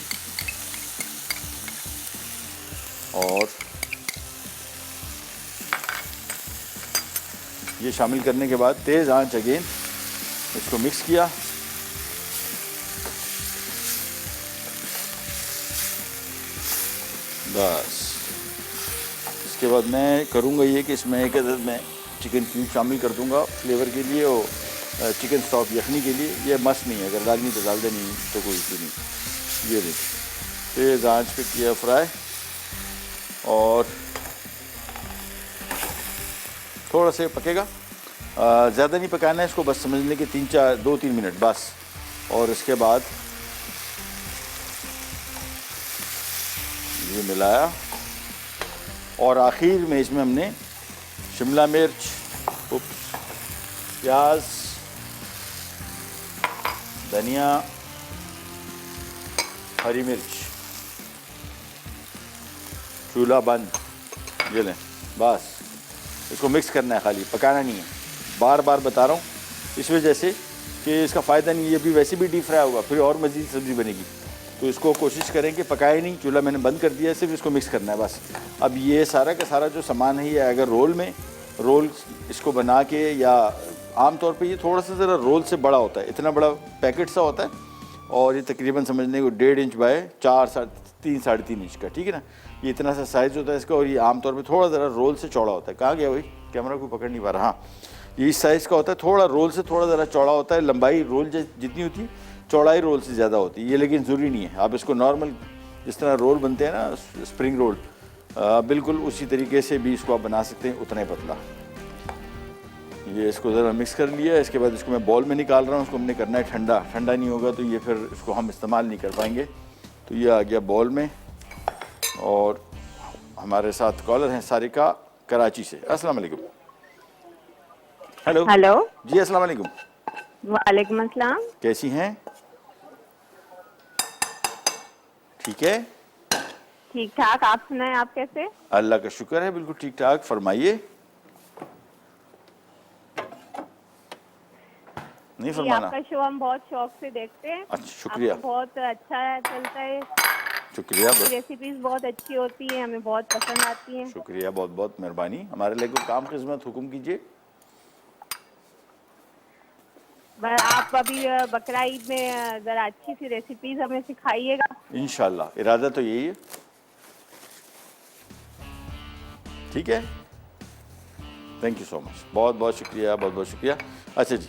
और ये शामिल करने के बाद तेज़ आंच अगेन इसको मिक्स किया। बस इसके बाद मैं करूँगा ये कि इसमें एक अदद मैं चिकन क्यूब शामिल कर दूँगा फ्लेवर के लिए, और चिकन स्टॉक यखनी के लिए। ये मस्त नहीं है, अगर डालनी तो डाल देनी, तो कोई इशू नहीं। ये देखिए तेज़ आंच पे किया फ्राई, और थोड़ा से पकेगा, ज़्यादा नहीं पकाना है इसको, बस समझ लें कि 2-3 मिनट बस। और इसके बाद ये मिलाया, और आखिर में इसमें हमने शिमला मिर्च, प्याज, धनिया, हरी मिर्च, चूल्हा बंद। ये लें, बस इसको मिक्स करना है, खाली पकाना नहीं है। बार बार बता रहा हूँ इस वजह से कि इसका फ़ायदा नहीं है, ये भी वैसे भी डीप फ्राई होगा, फिर और मज़ीद सब्ज़ी बनेगी। तो इसको कोशिश करें कि पकाए नहीं, चूल्हा मैंने बंद कर दिया है, सिर्फ इसको मिक्स करना है बस। अब ये सारा का सारा जो सामान है, ये अगर रोल इसको बना के, या आम तौर पे ये थोड़ा सा ज़रा रोल से बड़ा होता है, इतना बड़ा पैकेट सा होता है, और ये तकरीबन समझने को 1.5 इंच बाय 3-3.5 इंच का, ठीक है ना। ये इतना सा साइज़ होता है इसका, और ये आमतौर पे थोड़ा ज़रा रोल से चौड़ा होता है। कहाँ गया भाई, कैमरा को पकड़ नहीं पा रहा। हाँ, ये इस साइज़ का होता है, थोड़ा रोल से थोड़ा ज़रा चौड़ा होता है। लंबाई रोल जितनी होती है, चौड़ाई रोल से ज़्यादा होती है। ये लेकिन ज़रूरी नहीं है, आप इसको नॉर्मल जिस तरह रोल बनते हैं ना, स्प्रिंग रोल, बिल्कुल उसी तरीके से भी इसको आप बना सकते हैं, उतना ही पतला। ये इसको ज़रा मिक्स कर लिया। इसके बाद इसको मैं बॉल में निकाल रहा हूँ। इसको हमने करना है ठंडा, ठंडा नहीं होगा तो ये फिर इसको हम इस्तेमाल नहीं कर पाएंगे। तो ये आ गया बॉल में, और हमारे साथ कॉलर हैं सारिका कराची से। अस्सलाम वालेकुम। हेलो हेलो जी, अस्सलाम वालेकुम। वालेकुम अस्सलाम। कैसी हैं? ठीक है, ठीक ठाक, आप सुनाएं, आप कैसे? अल्लाह का शुक्र है, बिल्कुल ठीक ठाक। फरमाइए। नहीं फरमाना? आपका शो हम बहुत शौक से देखते हैं। अच्छा, शुक्रिया। बहुत अच्छा चलता है, शुक्रिया। रेसिपीज बहुत अच्छी होती है, हमें बहुत पसंद आती हैं। शुक्रिया, बहुत बहुत मेहरबानी। हमारे लिए कोई काम खिदमत हुक्म कीजिए। आप अभी बकरा ईद में जरा अच्छी सी रेसिपीज हमें सिखाइएगा। इंशाल्लाह, इरादा तो यही है। ठीक है, थैंक यू सो मच, बहुत बहुत शुक्रिया, बहुत बहुत शुक्रिया। अच्छा जी,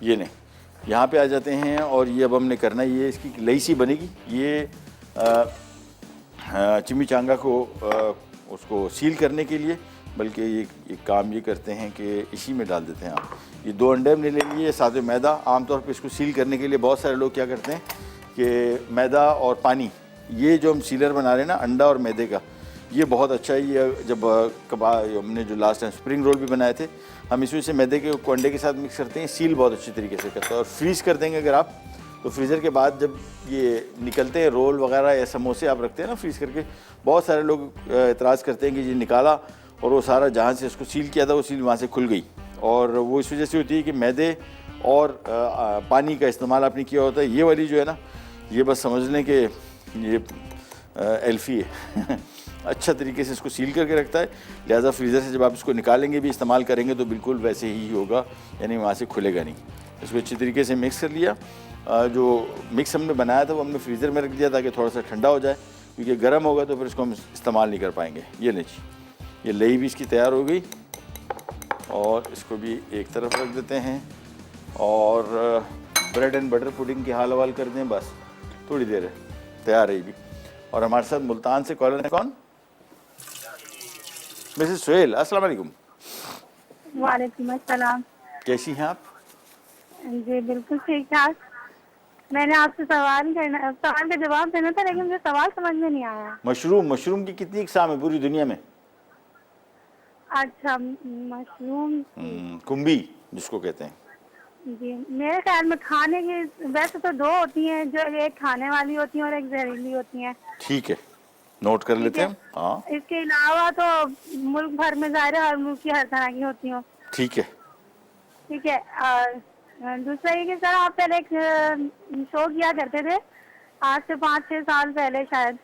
ये नहीं, यहाँ पे आ जाते हैं और ये अब हमने करना, ये इसकी लई सी बनेगी। ये चिमिचांगा को उसको सील करने के लिए, बल्कि ये काम ये करते हैं कि इसी में डाल देते हैं आप। ये 2 अंडे हमने ले लिए, साथ में मैदा। आमतौर पे इसको सील करने के लिए बहुत सारे लोग क्या करते हैं कि मैदा और पानी, ये जो हम सीलर बना रहे हैं ना अंडा और मैदे का, ये बहुत अच्छा है। ये जब कबाब हमने जो लास्ट टाइम स्प्रिंग रोल भी बनाए थे, हम इसमें से मैदे के अंडे के साथ मिक्स करते हैं, सील बहुत अच्छी तरीके से करता है। और फ्रीज़ कर देंगे अगर आप, तो फ्रीज़र के बाद जब ये निकलते हैं रोल वगैरह या समोसे आप रखते हैं ना फ्रीज़ करके, बहुत सारे लोग एतराज़ करते हैं कि ये निकाला और वो सारा जहाँ से इसको सील किया था वो सील वहाँ से खुल गई। और वो इस वजह से होती है कि मैदे और पानी का इस्तेमाल आपने किया होता है। ये वाली जो है ना, ये बस समझ लें कि ये एल्फ़ी है अच्छा तरीके से इसको सील करके रखता है, लिहाजा फ्रीज़र से जब आप इसको निकालेंगे भी इस्तेमाल करेंगे तो बिल्कुल वैसे ही होगा, यानी वहाँ से खुलेगा नहीं। इसको अच्छी तरीके से मिक्स कर लिया। जो मिक्स हमने बनाया था वो हमने फ्रीज़र में रख दिया ताकि थोड़ा सा ठंडा हो जाए, क्योंकि गर्म होगा तो फिर इसको हम इस्तेमाल नहीं कर पाएंगे। ये लीजिए, ये लई भी इसकी तैयार हो गई और इसको भी एक तरफ रख देते हैं। और ब्रेड एंड बटर पुडिंग की हाल हवाल कर दें, बस थोड़ी देर है, तैयार है ये भी। और हमारे साथ मुल्तान से कॉलर है, कौन? मिसेस सुहेल, अस्सलाम वालेकुम। वालेकुम अस्सलाम। कैसी हैं आप? जी बिल्कुल ठीक ठाक। मैंने आपसे सवाल का जवाब देना था, लेकिन मुझे सवाल समझ में नहीं आया। मशरूम की कितनी इकसाम है पूरी दुनिया में? अच्छा, मशरूम कुंभी जिसको कहते हैं। जी, मेरे ख्याल में खाने की वैसे तो 2 होती हैं, जो एक खाने वाली होती है और एक जहरीली होती है। ठीक है, नोट कर लेते हैं। हाँ, इसके अलावा तो मुल्क भर में ज़ाहिर है हर मुल्क की हर तरह की होती हो। ठीक है, ठीक है। दूसरा ये कि सर आप पहले एक शो किया करते थे आज से 5-6 साल पहले शायद,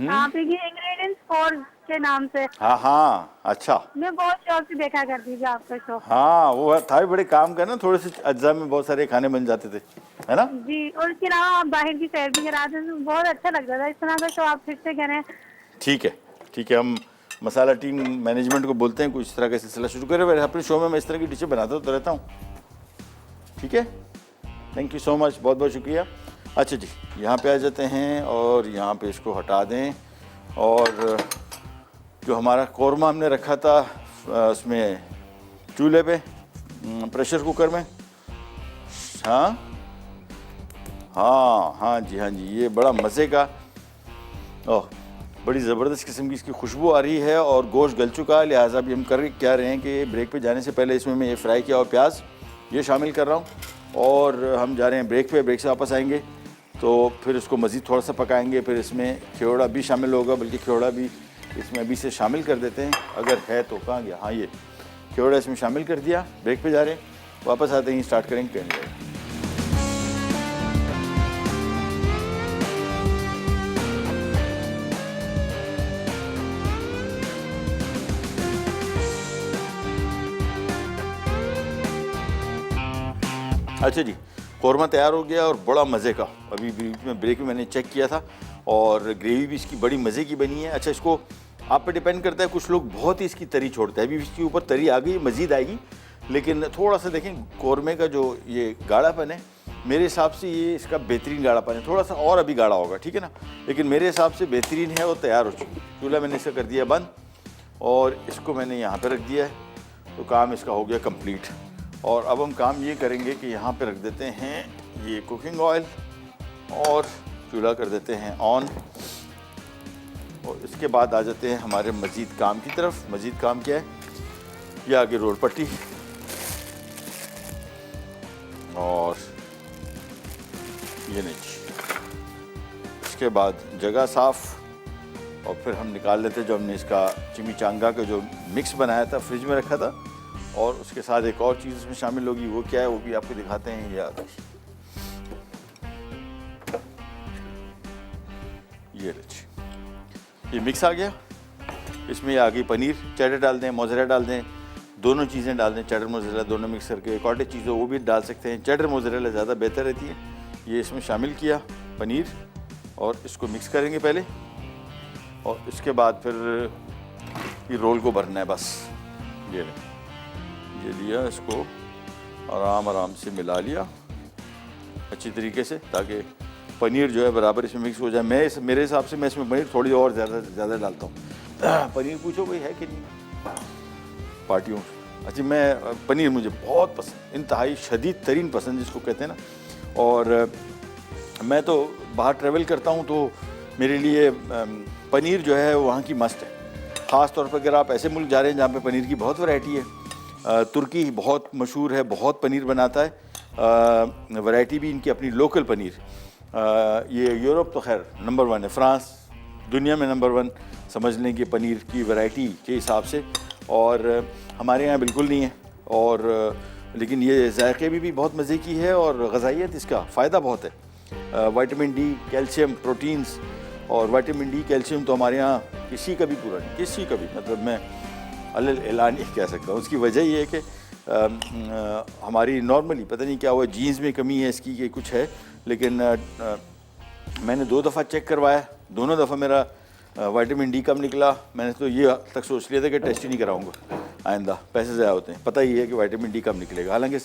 आप इंग्रेडिएंट्स फॉर के नाम से। हाँ हाँ, अच्छा, मैं बहुत शौक से देखा करती थी आपका शो। हाँ, वो था भी बड़े काम का ना, थोड़े से अज्जा में बहुत सारे खाने बन जाते थे, है ना? जी, और इसके अलावा आप बाहर की सैर भी कराते थे, बहुत अच्छा लगता था। इस तरह का शो आप फिर से करें। ठीक है, ठीक है, हम मसाला टीम मैनेजमेंट को बोलते हैं कुछ इस तरह का सिलसिला शुरू करें। मैं अपने शो में मैं इस तरह की डिशें बनाता तो रहता हूँ। ठीक है, थैंक यू सो मच, बहुत बहुत शुक्रिया। अच्छा जी, यहाँ पे आ जाते हैं और यहाँ पे इसको हटा दें। और जो हमारा कौरमा हमने रखा था उसमें चूल्हे पे प्रेशर कुकर में, हाँ हाँ हाँ जी, हाँ जी, ये बड़ा मज़े का, ओह बड़ी ज़बरदस्त किस्म की इसकी खुशबू आ रही है और गोश्त गल चुका है। लिहाजा भी हम कर क्या रहे हैं कि ब्रेक पे जाने से पहले इसमें मैं ये फ्राई किया और प्याज ये शामिल कर रहा हूँ और हम जा रहे हैं ब्रेक पे। ब्रेक से वापस आएंगे तो फिर इसको मज़ीद थोड़ा सा पकाएंगे। फिर इसमें खियोड़ा भी शामिल होगा, बल्कि खियोड़ा भी इसमें अभी से शामिल कर देते हैं, अगर है तो। कहाँ गया? हाँ, ये खियोड़ा इसमें शामिल कर दिया। ब्रेक पे जा रहे हैं, वापस आते ही स्टार्ट करेंगे कहने। अच्छा जी, कौरमा तैयार हो गया और बड़ा मज़े का। अभी बीच में ब्रेक में मैंने चेक किया था और ग्रेवी भी इसकी बड़ी मज़े की बनी है। अच्छा, इसको आप पे डिपेंड करता है, कुछ लोग बहुत ही इसकी तरी छोड़ते हैं। अभी इसके ऊपर तरी आ गई, मज़ीद आएगी, लेकिन थोड़ा सा देखें कौरमे का जो ये गाढ़ापन है, मेरे हिसाब से ये इसका बेहतरीन गाढ़ापन है। थोड़ा सा और अभी गाढ़ा होगा, ठीक है ना, लेकिन मेरे हिसाब से बेहतरीन है और तैयार हो चुकी। चूल्हा मैंने इसका कर दिया बंद और इसको मैंने यहाँ पर रख दिया है, तो काम इसका हो गया कंप्लीट। और अब हम काम ये करेंगे कि यहाँ पे रख देते हैं ये कुकिंग ऑयल और चूल्हा कर देते हैं ऑन। और इसके बाद आ जाते हैं हमारे मज़ीद काम की तरफ। मज़ीद काम क्या है? ये आगे रोल पट्टी और ये नीचे। इसके बाद जगह साफ़ और फिर हम निकाल लेते हैं जो हमने इसका चिमिचांगा का जो मिक्स बनाया था, फ्रिज में रखा था। और उसके साथ एक और चीज़ इसमें शामिल होगी, वो क्या है वो भी आपको दिखाते हैं। ये आता है, ये मिक्स आ गया। इसमें आ गई पनीर, चेडर डाल दें, मोज़रेला डाल दें, दोनों चीज़ें डाल दें, चेडर मोज़रेला दोनों मिक्स करके। एक और चीज़ वो भी डाल सकते हैं, चेडर मोज़रेला ज़्यादा बेहतर रहती है। ये इसमें शामिल किया पनीर और इसको मिक्स करेंगे पहले और इसके बाद फिर ये रोल को भरना है बस। ये लिया, इसको आराम आराम से मिला लिया अच्छी तरीके से, ताकि पनीर जो है बराबर इसमें मिक्स हो जाए। मेरे हिसाब से मैं इसमें पनीर थोड़ी और ज़्यादा डालता हूँ। पनीर पूछो कोई है कि नहीं पार्टियों। अच्छा, मैं पनीर मुझे बहुत पसंद, इंतहाई शदीद तरीन पसंद जिसको कहते हैं ना। और मैं तो बाहर ट्रैवल करता हूँ तो मेरे लिए पनीर जो है वहाँ की मस्त है। ख़ास तौर पर अगर आप ऐसे मुल्क जा रहे हैं जहाँ पे पनीर की बहुत वैरायटी है। तुर्की बहुत मशहूर है, बहुत पनीर बनाता है, वैरायटी भी इनकी अपनी लोकल पनीर। ये यूरोप तो खैर नंबर 1 है, फ्रांस दुनिया में नंबर 1 समझ लें कि पनीर की वैरायटी के हिसाब से। और हमारे यहाँ बिल्कुल नहीं है। और लेकिन ये जायके भी बहुत मज़े की है और ग़ज़ाइयत इसका फ़ायदा बहुत है। Vitamin D, calcium, proteins. और विटामिन डी कैल्शियम तो हमारे यहाँ किसी का भी पूरा नहीं, किसी का भी, मतलब मैं अल-एलान नहीं कह सकता हूँ। उसकी वजह ये है कि हमारी नॉर्मली पता नहीं क्या हुआ, जीन्स में कमी है इसकी कि कुछ है। लेकिन मैंने 2 दफ़ा चेक करवाया, दोनों दफ़ा मेरा विटामिन डी कम निकला। मैंने तो ये तक सोच लिया था कि टेस्ट ही नहीं कराऊंगा आइंदा, पैसे ज़ाया होते हैं। पता ही है कि विटामिन डी कम निकलेगा। हालांकि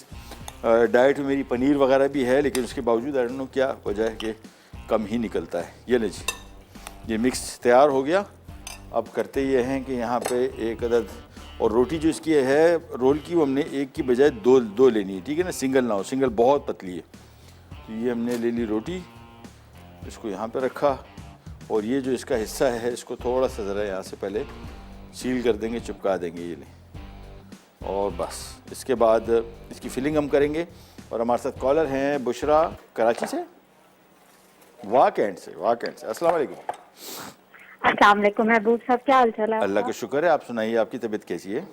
डाइट में मेरी पनीर वगैरह भी है, लेकिन उसके बावजूद आई डोंट नो क्या वजह है कि कम ही निकलता है। ये ले जी, ये मिक्स तैयार हो गया। अब करते ये हैं कि यहाँ पे एक अदद, और रोटी जो इसकी है रोल की, वो हमने एक की बजाय दो लेनी है, ठीक है ना, सिंगल ना हो, सिंगल बहुत पतली है। तो ये हमने ले ली रोटी, इसको यहाँ पे रखा। और ये जो इसका हिस्सा है इसको थोड़ा सा ज़रा यहाँ से पहले सील कर देंगे, चिपका देंगे। ये लें, और बस इसके बाद इसकी फिलिंग हम करेंगे। और हमारे साथ कॉलर हैं बुशरा कराची से, वाकैंड से। अस्सलाम वालेकुम। अस्सलाम वालेकुम महबूब साहब, क्या हाल चाल है? अल्लाह का शुक्र है, आप सुनाइए, आपकी तबीयत कैसी है?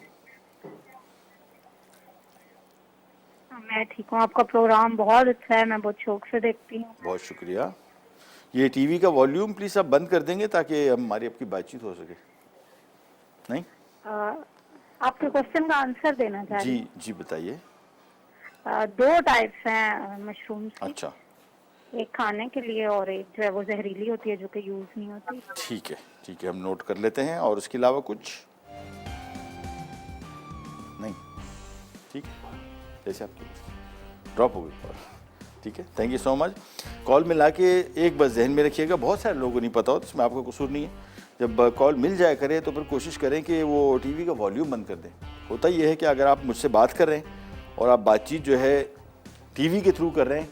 मैं ठीक हूँ, आपका प्रोग्राम बहुत अच्छा है, मैं बहुत शौक से देखती हूँ। बहुत शुक्रिया। ये टीवी का वॉल्यूम प्लीज़ आप बंद कर देंगे ताकि हमारी आपकी बातचीत हो सके। नहीं, आपके क्वेश्चन का आंसर देना चाहिए। जी बताइए। 2 टाइप्स हैं मशरूम की। अच्छा, एक खाने के लिए और एक जो है वो जहरीली होती है, जो कि यूज नहीं होती। ठीक है, हम नोट कर लेते हैं। और उसके अलावा कुछ नहीं? ठीक है, जैसे आपकी ड्रॉप हो गई कॉल, ठीक है, thank you so much. Call मिला के एक बस जहन में रखिएगा, बहुत सारे लोगों को नहीं पता हो, तो इसमें आपका कसूर नहीं है। जब कॉल मिल जाया करे तो फिर कोशिश करें कि वो टीवी का वॉल्यूम बंद कर दें। होता ये है कि अगर आप मुझसे बात कर रहे हैं और आप बातचीत जो है टीवी के थ्रू कर रहे हैं,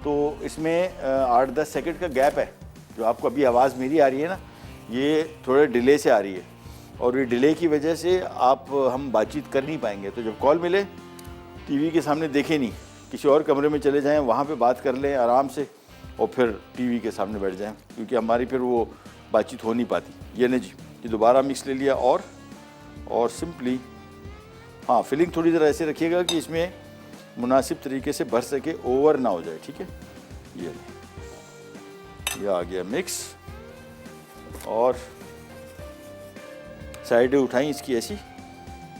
तो इसमें 8-10 सेकंड का गैप है। जो आपको अभी आवाज़ मेरी आ रही है ना, ये थोड़े डिले से आ रही है, और ये डिले की वजह से हम बातचीत कर नहीं पाएंगे। तो जब कॉल मिले, टीवी के सामने देखें नहीं, किसी और कमरे में चले जाएं, वहाँ पे बात कर लें आराम से, और फिर टीवी के सामने बैठ जाएं, क्योंकि हमारी फिर वो बातचीत हो नहीं पाती। ये नहीं जी, ये दोबारा मिक्स ले लिया। और सिंपली हाँ, फिलिंग थोड़ी ज़रा ऐसे रखिएगा कि इसमें मुनासिब तरीके से भर सके, ओवर ना हो जाए, ठीक है। ये आ गया मिक्स, और साइडें उठाई इसकी ऐसी,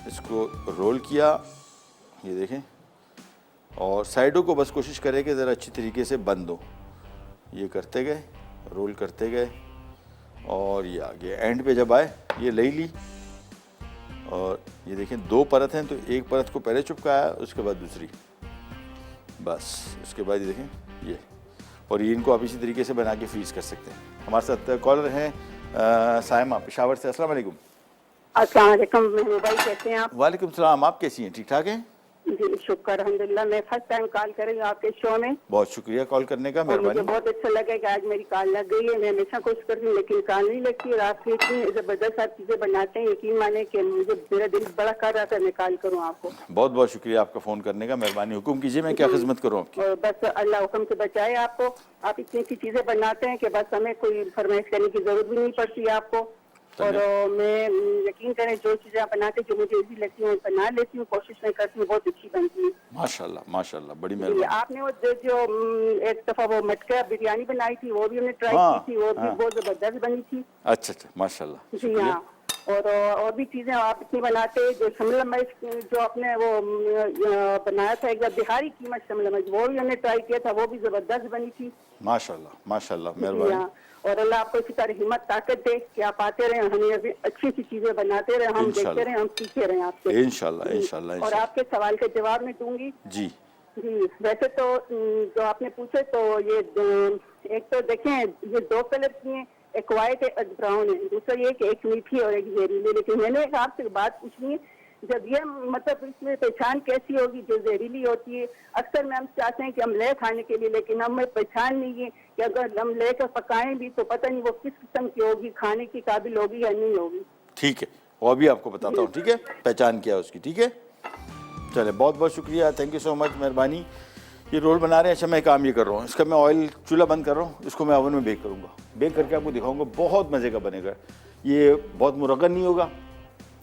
इसको रोल किया, ये देखें। और साइडों को बस कोशिश करें कि ज़रा अच्छी तरीके से बंद हो। ये करते गए, रोल करते गए, और ये आ गया। एंड पे जब आए, ये ले ली, और ये देखें 2 परत हैं, तो एक परत को पहले चिपकाया, उसके बाद दूसरी, बस उसके बाद ये देखें ये। और ये इनको आप इसी तरीके से बना के फ्रीज कर सकते हैं। हमारे साथ कॉलर हैं सायमा पेशावर से। अस्सलाम वालेकुम। अस्सलाम वालेकुम महबूब भाई, कैसे हैं आप? वालेकुम सलाम, आप कैसी हैं? ठीक ठाक हैं? जी शुक्र अल्हम्दुलिल्लाह। मैं फर्स्ट टाइम कॉल कर रही हूँ आपके शो में। बहुत शुक्रिया कॉल करने का, और मुझे मेहरबानी। बहुत अच्छा लगा कि आज मेरी कॉल लग गई है। मैं हमेशा कोशिश करती हूँ लेकिन कॉल नहीं लगती, और आप इतनी ज़बरदस्त आप चीज़ें बनाते हैं, यकीन माने कि मुझे मेरा दिल बड़ा कर रहा था मैं कॉल करूँ आपको। बहुत बहुत शुक्रिया आपका फ़ोन करने का, मेहरबानी। हुक्म कीजिए, मैं क्या खिदमत करूँ आपकी? और बस अल्लाह हुक्म से बचाए आपको। आप इतनी अच्छी चीज़ें बनाते हैं कि बस हमें कोई फरमाइश करने की ज़रूरत भी नहीं पड़ती आपको। और मैं यकीन करें, जो चीज़ें आप बनाते जो मुझे इजी लगती हैं बना लेती हूँ, कोशिश नहीं करती हूँ, बहुत अच्छी बनती है। माशाल्लाह माशाल्लाह, बड़ी जी, मेहरबानी। आपने वो जो एक दफ़ा वो मटका बिरयानी बनाई थी, वो भी हमने ट्राई हाँ, की थी, वो भी हाँ। बहुत ज़बरदस्त बनी थी। अच्छा, माशाल्लाह, जी शुक्रिया। हाँ। और भी चीज़ें आप इतनी बनाते, जो शिमला मिर्च जो आपने वो बनाया था एक बिहारी कीमत शिमला मिर्च, वो भी हमने ट्राई किया था, वो भी ज़बरदस्त बनी थी। माशाल्लाह माशाल्लाह, जी मेहरबानी। हाँ। और अल्लाह आपको इसी तरह हिम्मत ताकत दे कि आप आते रहे, हमें अभी अच्छी अच्छी चीजें बनाते रहे, हम देखते रहे, हम सीखते रहे आपसे इंशाल्लाह इंशाल्लाह। और आपके सवाल के जवाब मैं दूंगी जी जी। वैसे तो जो आपने पूछे तो ये एक तो देखें ये 2 कलर की हैं, एक वाइट है एक ब्राउन है, दूसरा ये कि एक मीठी और एक जहरीली। लेकिन मैंने एक आपसे बात पूछनी है, जब ये मतलब इसमें पहचान कैसी होगी जो जहरीली होती है? अक्सर में हम चाहते हैं कि हम ले खाने के लिए, लेकिन हमें पहचान नहीं है कि अगर हम लेकर पकाएं भी तो पता नहीं वो किस किस्म की होगी, खाने की काबिल होगी या नहीं होगी। ठीक है, वो अभी आपको बताता हूँ, ठीक है, पहचान क्या है उसकी, ठीक है। चले, बहुत बहुत शुक्रिया, थैंक यू सो मच, मेहरबानी। ये रोल बना रहे हैं। अच्छा, मैं काम ये कर रहा हूँ, इसका मैं ऑयल चूल्हा बंद कर रहा हूँ, इसको मैं ओवन में बेक करूँगा, बेक करके आपको दिखाऊंगा, बहुत मज़े का बनेगा। ये बहुत मुरगन नहीं होगा,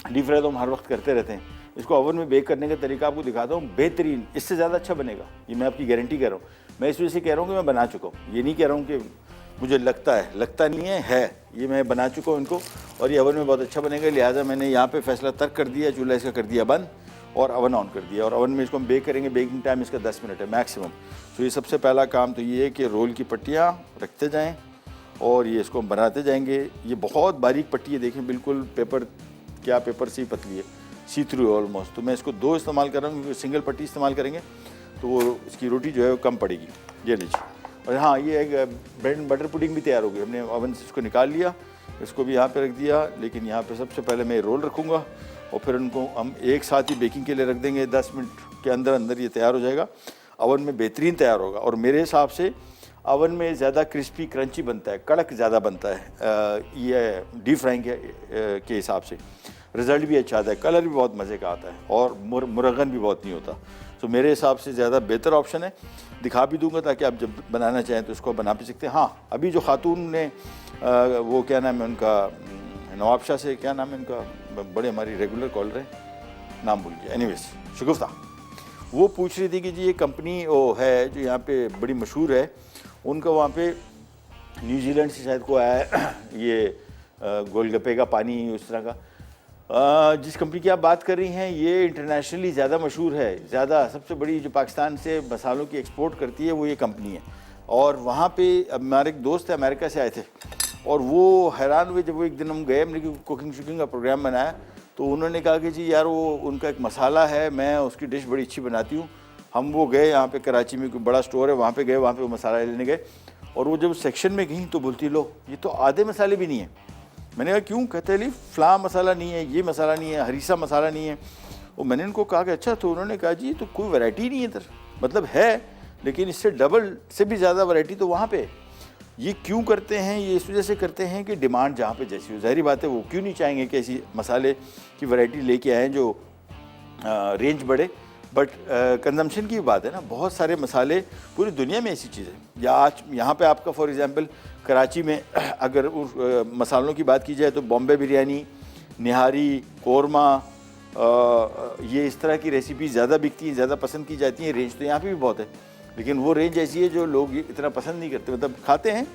डीप फ्राई तो हम हर वक्त करते रहते हैं, इसको ओवन में बेक करने का तरीका आपको दिखाता हूँ, बेहतरीन, इससे ज़्यादा अच्छा बनेगा, ये मैं आपकी गारंटी कर रहा हूँ। मैं इस वजह से कह रहा हूँ कि मैं बना चुका हूँ, ये नहीं कह रहा हूँ कि मुझे लगता है, लगता नहीं है, ये मैं बना चुका हूँ इनको, और ये ओवन में बहुत अच्छा बनेगा। लिहाजा मैंने यहाँ पे फैसला तर्क कर दिया, चूल्हा इसका कर दिया बंद और ओवन ऑन कर दिया, और ओवन में इसको हम बेक करेंगे। बेकिंग टाइम इसका 10 मिनट है मैक्सिमम। तो ये सबसे पहला काम तो ये है कि रोल की पट्टियाँ रखते जाएँ और ये इसको हम बनाते जाएंगे। ये बहुत बारीक पट्टी है, देखें, बिल्कुल पेपर, क्या पेपर से ही पतली है, सी थ्रू ऑलमोस्ट। तो मैं इसको 2 इस्तेमाल कर रहा हूँ, क्योंकि सिंगल पट्टी इस्तेमाल करेंगे तो वो इसकी रोटी जो है वो कम पड़ेगी। ये लीजिए। और हाँ, ये एक ब्रेड एंड बटर पुडिंग भी तैयार हो गई, हमने ओवन से इसको निकाल लिया, इसको भी यहाँ पे रख दिया। लेकिन यहाँ पे सबसे पहले मैं रोल रखूँगा और फिर उनको हम एक साथ ही बेकिंग के लिए रख देंगे। 10 मिनट के अंदर अंदर ये तैयार हो जाएगा, ओवन में बेहतरीन तैयार होगा। और मेरे हिसाब से ओवन में ज़्यादा क्रिस्पी क्रंची बनता है, कड़क ज़्यादा बनता है ये डीप फ्राइंग के हिसाब से। रिज़ल्ट भी अच्छा आता है, कलर भी बहुत मज़े का आता है और मुरगन भी बहुत नहीं होता। तो मेरे हिसाब से ज़्यादा बेहतर ऑप्शन है। दिखा भी दूंगा ताकि आप जब बनाना चाहें तो उसको बना भी सकते हैं। हाँ, अभी जो खातून ने वो क्या नाम है उनका, नवाबशाह से क्या नाम है उनका, बड़े हमारी रेगुलर कॉल रहे, नाम भूल गया, एनीवेज शगुफ्ता, वो पूछ रही थी कि जी ये कंपनी वो है जो यहाँ पे बड़ी मशहूर है, उनका वहाँ पे न्यूजीलैंड से शायद को आया है ये गोलगप्पे का पानी उस तरह का। जिस कंपनी की आप बात कर रही हैं ये इंटरनेशनली ज़्यादा मशहूर है, ज़्यादा सबसे बड़ी जो पाकिस्तान से मसालों की एक्सपोर्ट करती है वो ये कंपनी है। और वहाँ पे हमारे एक दोस्त है अमेरिका से आए थे और वो हैरान हुए जब वो एक दिन हम गए, हमने कुकिंग शुकिंग का प्रोग्राम बनाया तो उन्होंने कहा कि जी यार वो उनका एक मसाला है, मैं उसकी डिश बड़ी अच्छी बनाती हूँ। हम वो गए यहाँ पे कराची में कोई बड़ा स्टोर है, वहाँ पे गए, वहाँ पे वो मसाला लेने गए और वो जब सेक्शन में गई तो बोलती लो ये तो आधे मसाले भी नहीं है। मैंने कहा क्यों? कहते अली फ़लाँ मसाला नहीं है, ये मसाला नहीं है, हरीसा मसाला नहीं है। और मैंने इनको कहा कि अच्छा, तो उन्होंने कहा जी तो कोई वैरायटी नहीं है इधर, मतलब है लेकिन इससे डबल से भी ज़्यादा वैरायटी तो वहाँ पे। ये क्यों करते हैं? ये इस वजह से करते हैं कि डिमांड जहाँ पे जैसी हो, ज़ाहिर बात है वो क्यों नहीं चाहेंगे कि ऐसी मसाले की वैरायटी लेके आएँ जो रेंज बढ़े। बट कंजम्पशन की बात है ना, बहुत सारे मसाले पूरी दुनिया में ऐसी चीज़ है। या आज यहाँ पे आपका फॉर एग्जांपल कराची में अगर मसालों की बात की जाए तो बॉम्बे बिरयानी, निहारी, कौरमा, ये इस तरह की रेसिपी ज़्यादा बिकती हैं, ज़्यादा पसंद की जाती हैं। रेंज तो यहाँ पे भी बहुत है लेकिन वो रेंज ऐसी है जो लोग इतना पसंद नहीं करते, मतलब खाते हैं।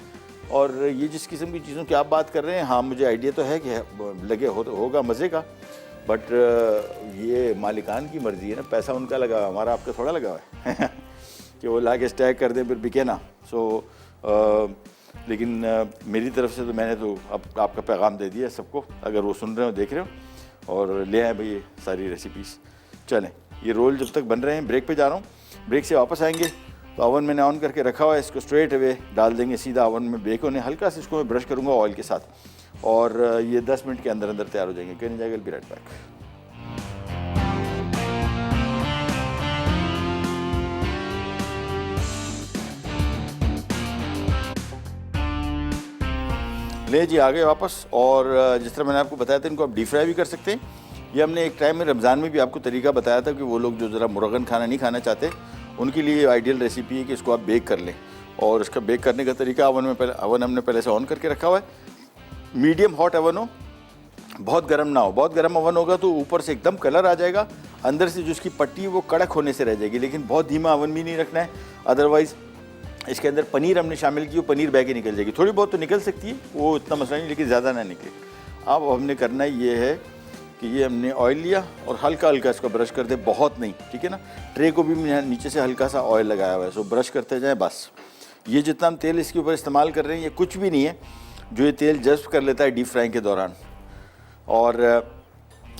और ये जिस किस्म की चीज़ों की आप बात कर रहे हैं, हाँ मुझे आइडिया तो है कि लगे होगा मज़े का, बट ये मालिकान की मर्ज़ी है ना, पैसा उनका लगा हुआ, हमारा आपका थोड़ा लगा हुआ है कि वो ला के स्टैक कर दें फिर बिके ना। लेकिन मेरी तरफ से तो मैंने तो आपका पैगाम दे दिया सबको, अगर वो सुन रहे हो देख रहे हो, और ले आए भाई ये सारी रेसिपीज़। चलें, ये रोल जब तक बन रहे हैं, ब्रेक पे जा रहा हूँ, ब्रेक से वापस आएंगे तो ओवन मैंने ऑन करके रखा हुआ है, इसको स्ट्रेट अवे डाल देंगे सीधा ओवन में बेक होने। हल्का से इसको मैं ब्रश करूँगा ऑयल के साथ और ये 10 मिनट के अंदर अंदर तैयार हो जाएंगे। कहने जाएगा बी राइट बैक। ले जी आ गए वापस। और जिस तरह मैंने आपको बताया था इनको आप डीप फ्राई भी कर सकते हैं। ये हमने एक टाइम में रमज़ान में भी आपको तरीका बताया था कि वो लोग जो ज़रा मुरगन खाना नहीं खाना चाहते उनके लिए आइडियल रेसिपी है कि इसको आप बेक कर लें। और इसका बेक करने का तरीका ओवन हमने पहले से ऑन करके रखा हुआ है। मीडियम हॉट ओवन हो, बहुत गर्म ना हो। बहुत गर्म ओवन होगा तो ऊपर से एकदम कलर आ जाएगा, अंदर से जो उसकी पट्टी है वो कड़क होने से रह जाएगी। लेकिन बहुत धीमा ओवन भी नहीं रखना है, अदरवाइज़ इसके अंदर पनीर हमने शामिल की, वो पनीर बह के निकल जाएगी। थोड़ी बहुत तो निकल सकती है, वो इतना मसला नहीं, लेकिन ज़्यादा ना निकले। अब हमने करना ये है कि ये हमने ऑयल लिया और हल्का हल्का इसको ब्रश कर दे, बहुत नहीं, ठीक है ना। ट्रे को भी नीचे से हल्का सा ऑयल लगाया हुआ है, सो ब्रश करते जाएं बस। ये जितना हम तेल इसके ऊपर इस्तेमाल कर रहे हैं ये कुछ भी नहीं है जो ये तेल जज्ब कर लेता है डीप फ्राइंग के दौरान। और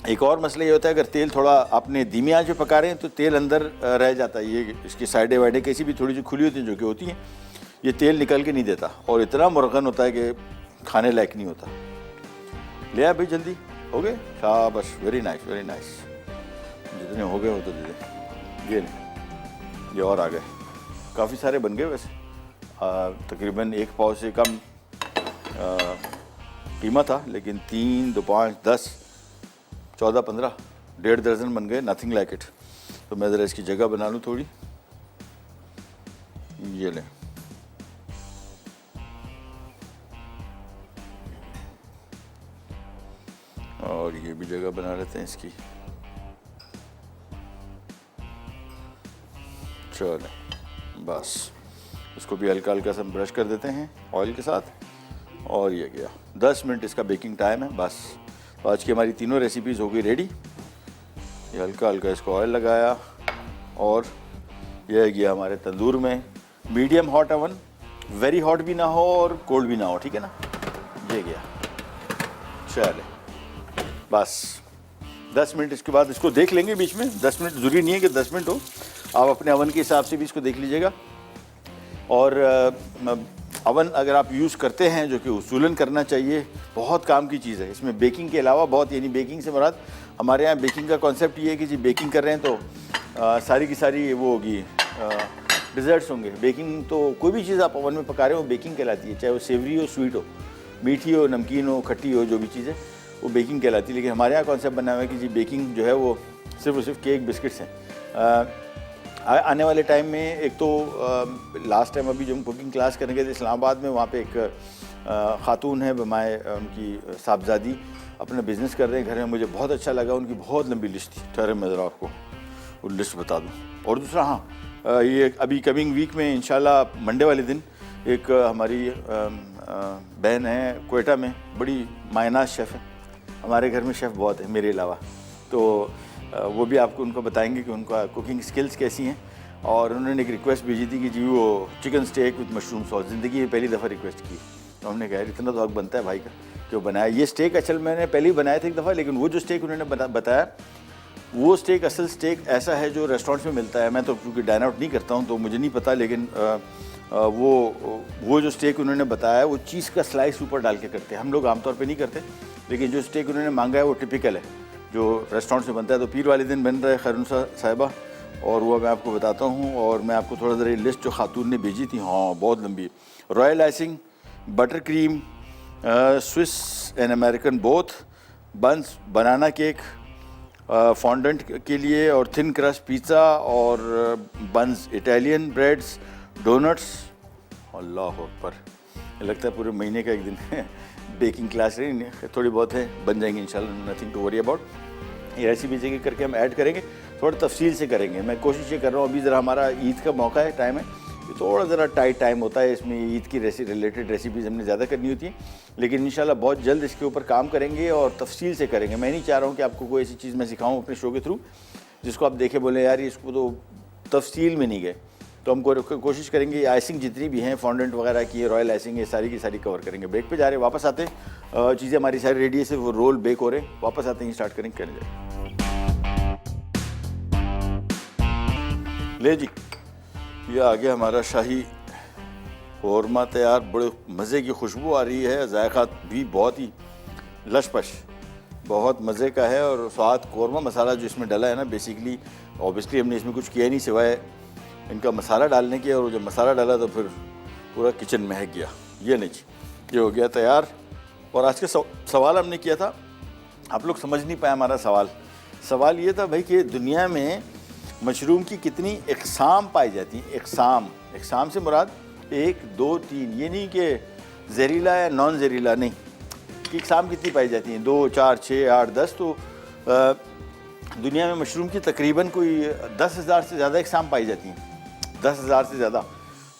एक और मसला ये होता है, अगर तेल थोड़ा आपने धीमी आंच पे पका रहे हैं तो तेल अंदर रह जाता है। ये इसकी साइडें वाइडें कैसी भी थोड़ी सी खुली होती हैं जो कि होती हैं, ये तेल निकल के नहीं देता और इतना मुरगन होता है कि खाने लायक नहीं होता। ले आ भाई जल्दी, हो गए? शाबाश, वेरी नाइस वेरी नाइस। जितने हो गए हो तो दे दे। ये नहीं, ये और आ गए, काफ़ी सारे बन गए वैसे। तकरीबन 1 पाव से कम कीमत था, लेकिन 3, 2, 5, 10, 14, 15, 1.5 दर्जन बन गए। Nothing like it. तो मैं ज़रा इसकी जगह बना लूँ थोड़ी। ये लें, और ये भी जगह बना लेते हैं इसकी। चलो बस, इसको भी हल्का हल्का सा ब्रश कर देते हैं ऑयल के साथ। और ये गया, 10 मिनट इसका बेकिंग टाइम है बस। तो आज की हमारी तीनों रेसिपीज़ हो गई रेडी। ये हल्का हल्का इसको ऑयल लगाया और यह गया हमारे तंदूर में। Medium hot oven, very hot भी ना हो और कोल्ड भी ना हो, ठीक है ना। ये गया, चले बस 10 मिनट। इसके बाद इसको देख लेंगे बीच में। 10 मिनट ज़रूरी नहीं है कि 10 मिनट हो, आप अपने अवन के हिसाब से भी इसको देख लीजिएगा। और अवन अगर आप यूज़ करते हैं, जो कि उसूलन करना चाहिए, बहुत काम की चीज़ है। इसमें बेकिंग के अलावा बहुत, यानी बेकिंग से मुराद हमारे यहाँ बेकिंग का कॉन्सेप्ट ये है कि जी बेकिंग कर रहे हैं तो सारी की सारी वो होगी, डिज़र्ट्स होंगे। बेकिंग तो कोई भी चीज़ आप अवन में पका रहे हो बेकिंग कहलाती है, चाहे वो सेवरी हो, स्वीट हो, मीठी हो, नमकीन हो, खट्टी हो, जो भी चीज़ है वो बेकिंग कहलाती है। लेकिन हमारे यहाँ कॉन्सेप्ट बना हुआ है कि जी बेकिंग जो है वो सिर्फ और सिर्फ केक बिस्किट्स हैं। आने वाले टाइम में एक तो लास्ट टाइम अभी जो हम कुकिंग क्लास करने गए थे इस्लामाबाद में, वहाँ पे एक खातून है बमाए, उनकी साहबजादी अपना बिज़नेस कर रहे हैं घर में। मुझे बहुत अच्छा लगा, उनकी बहुत लंबी लिस्ट थी। ठहरे मैं ज़रा आपको वो लिस्ट बता दूँ। और दूसरा, हाँ, ये अभी कमिंग वीक में इंशाल्लाह मंडे वाले दिन एक हमारी बहन है क्वेटा में, बड़ी मायनाज शेफ़ है। हमारे घर में शेफ़ बहुत है मेरे अलावा, तो वो भी आपको उनको बताएंगे कि उनका कुकिंग स्किल्स कैसी हैं। और उन्होंने एक रिक्वेस्ट भेजी थी कि जी वो chicken steak with mushroom sauce, ज़िंदगी में पहली दफ़ा रिक्वेस्ट की। तो हमने कहा इतना तो हक बनता है भाई का कि वो बनाया। ये स्टेक असल मैंने पहले ही बनाया था एक दफ़ा, लेकिन वो जो स्टेक उन्होंने बताया वो स्टेक, असल स्टेक ऐसा है जो रेस्टोरेंट्स में मिलता है। मैं तो क्योंकि डाइन आउट नहीं करता हूँ तो मुझे नहीं पता, लेकिन वो जो स्टेक उन्होंने बताया वो चीज़ का स्लाइस ऊपर डाल के करते हैं। हम लोग आमतौर पे नहीं करते, लेकिन जो स्टेक उन्होंने मांगा है वो टिपिकल है जो रेस्टोरेंट से बनता है। तो पीर वाले दिन बन रहा है खैरुन्निसा साहिबा, और वो मैं आपको बताता हूँ। और मैं आपको थोड़ा ज़रा लिस्ट जो खातून ने भेजी थी, हाँ बहुत लंबी। Royal icing, butter cream, Swiss and American both, buns, banana cake, fondant के लिए, और थिन क्रस्ट पिज़्ज़ा, और बंस, इटालियन ब्रेड्स, डोनट्स। अल्लाह अकबर, लगता है पूरे महीने का एक दिन बेकिंग क्लास रही, थोड़ी बहुत है, बन जाएंगे इंशाल्लाह, नथिंग टू वरी अबाउट। ये रेसिपी जगह करके हम ऐड करेंगे, थोड़ा तफसील से करेंगे। मैं कोशिश ये कर रहा हूँ, अभी ज़रा हमारा ईद का मौका है, टाइम है, ये थोड़ा ज़रा टाइट टाइम होता है, इसमें ईद की रिलेटेड रेसिपीज़ हमने ज़्यादा करनी होती हैं। लेकिन इंशाल्लाह बहुत जल्द इसके ऊपर काम करेंगे और तफसील से करेंगे। मैं नहीं चाह रहा हूँ कि आपको कोई ऐसी चीज़ मैं सिखाऊँ अपने शो के थ्रू जिसको आप देखे बोले यार इसको तो तफसील में नहीं गए। तो हम कोशिश करेंगे आइसिंग जितनी भी हैं, फॉन्डेंट वगैरह की, रॉयल आइसिंग, ये सारी की सारी कवर करेंगे। ब्रेक पे जा रहे हैं, वापस आते हैं, चीज़ें हमारी सारी रेडी है, सिर्फ वो रोल बेक हो रहे हैं। वापस आते हैं, स्टार्ट करेंगे, करने जाए। ले जी, ये आ गया हमारा शाही कौरमा तैयार। बड़े मज़े की खुशबू आ रही है, जायका भी बहुत ही लशपश, बहुत मज़े का है। और स्वाद कौरमा मसाला जो इसमें डाला है ना, बेसिकली ऑब्वियसली हमने इसमें कुछ किया नहीं सिवाय इनका मसाला डालने के, और जब मसाला डाला तो फिर पूरा किचन महक गया। ये नहीं जी, ये हो गया तैयार। और आज के सवाल हमने किया था, आप लोग समझ नहीं पाए हमारा सवाल ये था भाई कि दुनिया में मशरूम की कितनी इकसाम पाई जाती हैं। इकसाम से मुराद 1, 2, 3, ये नहीं कि जहरीला या नॉन जहरीला, नहीं, कि इकसाम कितनी पाई जाती हैं, 2, 4, 6, 8, 10। तो दुनिया में मशरूम की तकरीबन कोई 10,000 से ज़्यादा इकसाम पाई जाती हैं, 10,000 से ज़्यादा।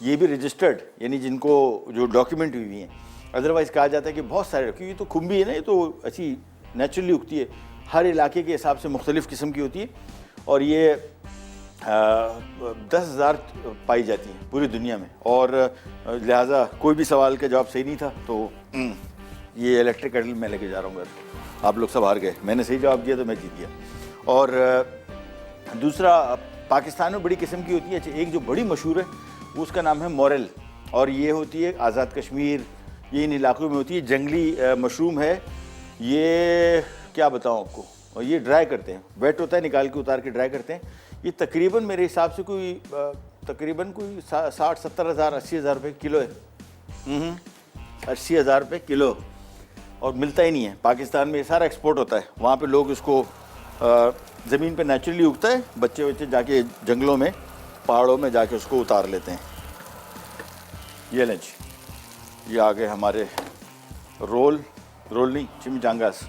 ये भी रजिस्टर्ड, यानी जिनको जो डॉक्यूमेंट हुई हैं। अदरवाइज़ कहा जाता है कि बहुत सारे, क्योंकि ये तो खुम्बी है ना, ये तो अच्छी नेचुरली उगती है, हर इलाके के हिसाब से मुख्तलिफ़ किस्म की होती है। और ये 10,000 पाई जाती हैं पूरी दुनिया में, और लिहाजा कोई भी सवाल का जवाब सही नहीं था, तो ये इलेक्ट्रिक केटल मैं लेके जा रहा हूँ घर। आप लोग सब हार गए, मैंने सही जवाब दिया तो मैं जीत गया। और दूसरा, पाकिस्तान में बड़ी किस्म की होती है, एक जो बड़ी मशहूर है उसका नाम है मोरेल, और ये होती है आज़ाद कश्मीर, ये इन इलाकों में होती है, जंगली मशरूम है ये, क्या बताऊँ आपको। और ये ड्राई करते हैं, वेट होता है, निकाल के उतार के ड्राई करते हैं। ये तकरीबन मेरे हिसाब से कोई तकरीबन कोई 60-70 हज़ार 80 हज़ार रुपये किलो है। 80 हज़ार रुपये किलो, और मिलता ही नहीं है पाकिस्तान में। ये सारा एक्सपोर्ट होता है, वहाँ पे लोग इसको ज़मीन पे नेचुरली उगता है, बच्चे जाके जंगलों में पहाड़ों में जाके उसको उतार लेते हैं। ये लें जी, ये आ गए हमारे रोल नहीं चिमचांगास,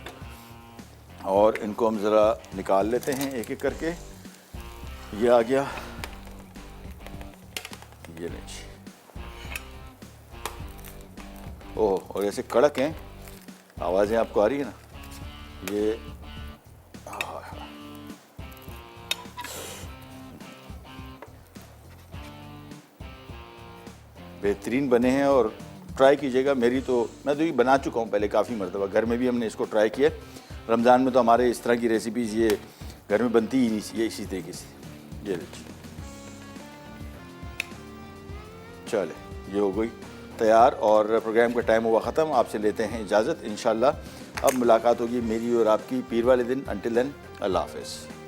और इनको हम ज़रा निकाल लेते हैं एक एक करके। ये आ गया, ये लें जी। ओह, और ऐसे कड़क हैं, आवाज़ें आपको आ रही है ना, ये बेहतरीन बने हैं। और ट्राई कीजिएगा, मैं तो ये बना चुका हूँ पहले काफ़ी मरतबा, घर में भी हमने इसको ट्राई किया। रमज़ान में तो हमारे इस तरह की रेसिपीज़ ये घर में बनती ही नहीं, ये इसी तरीके से। ये चले, ये हो गई तैयार, और प्रोग्राम का टाइम हुआ ख़त्म। आपसे लेते हैं इजाज़त, इंशाल्लाह अब मुलाकात होगी मेरी और आपकी पीर वाले दिन। अंटिल देन, अल्लाह हाफ़िज़।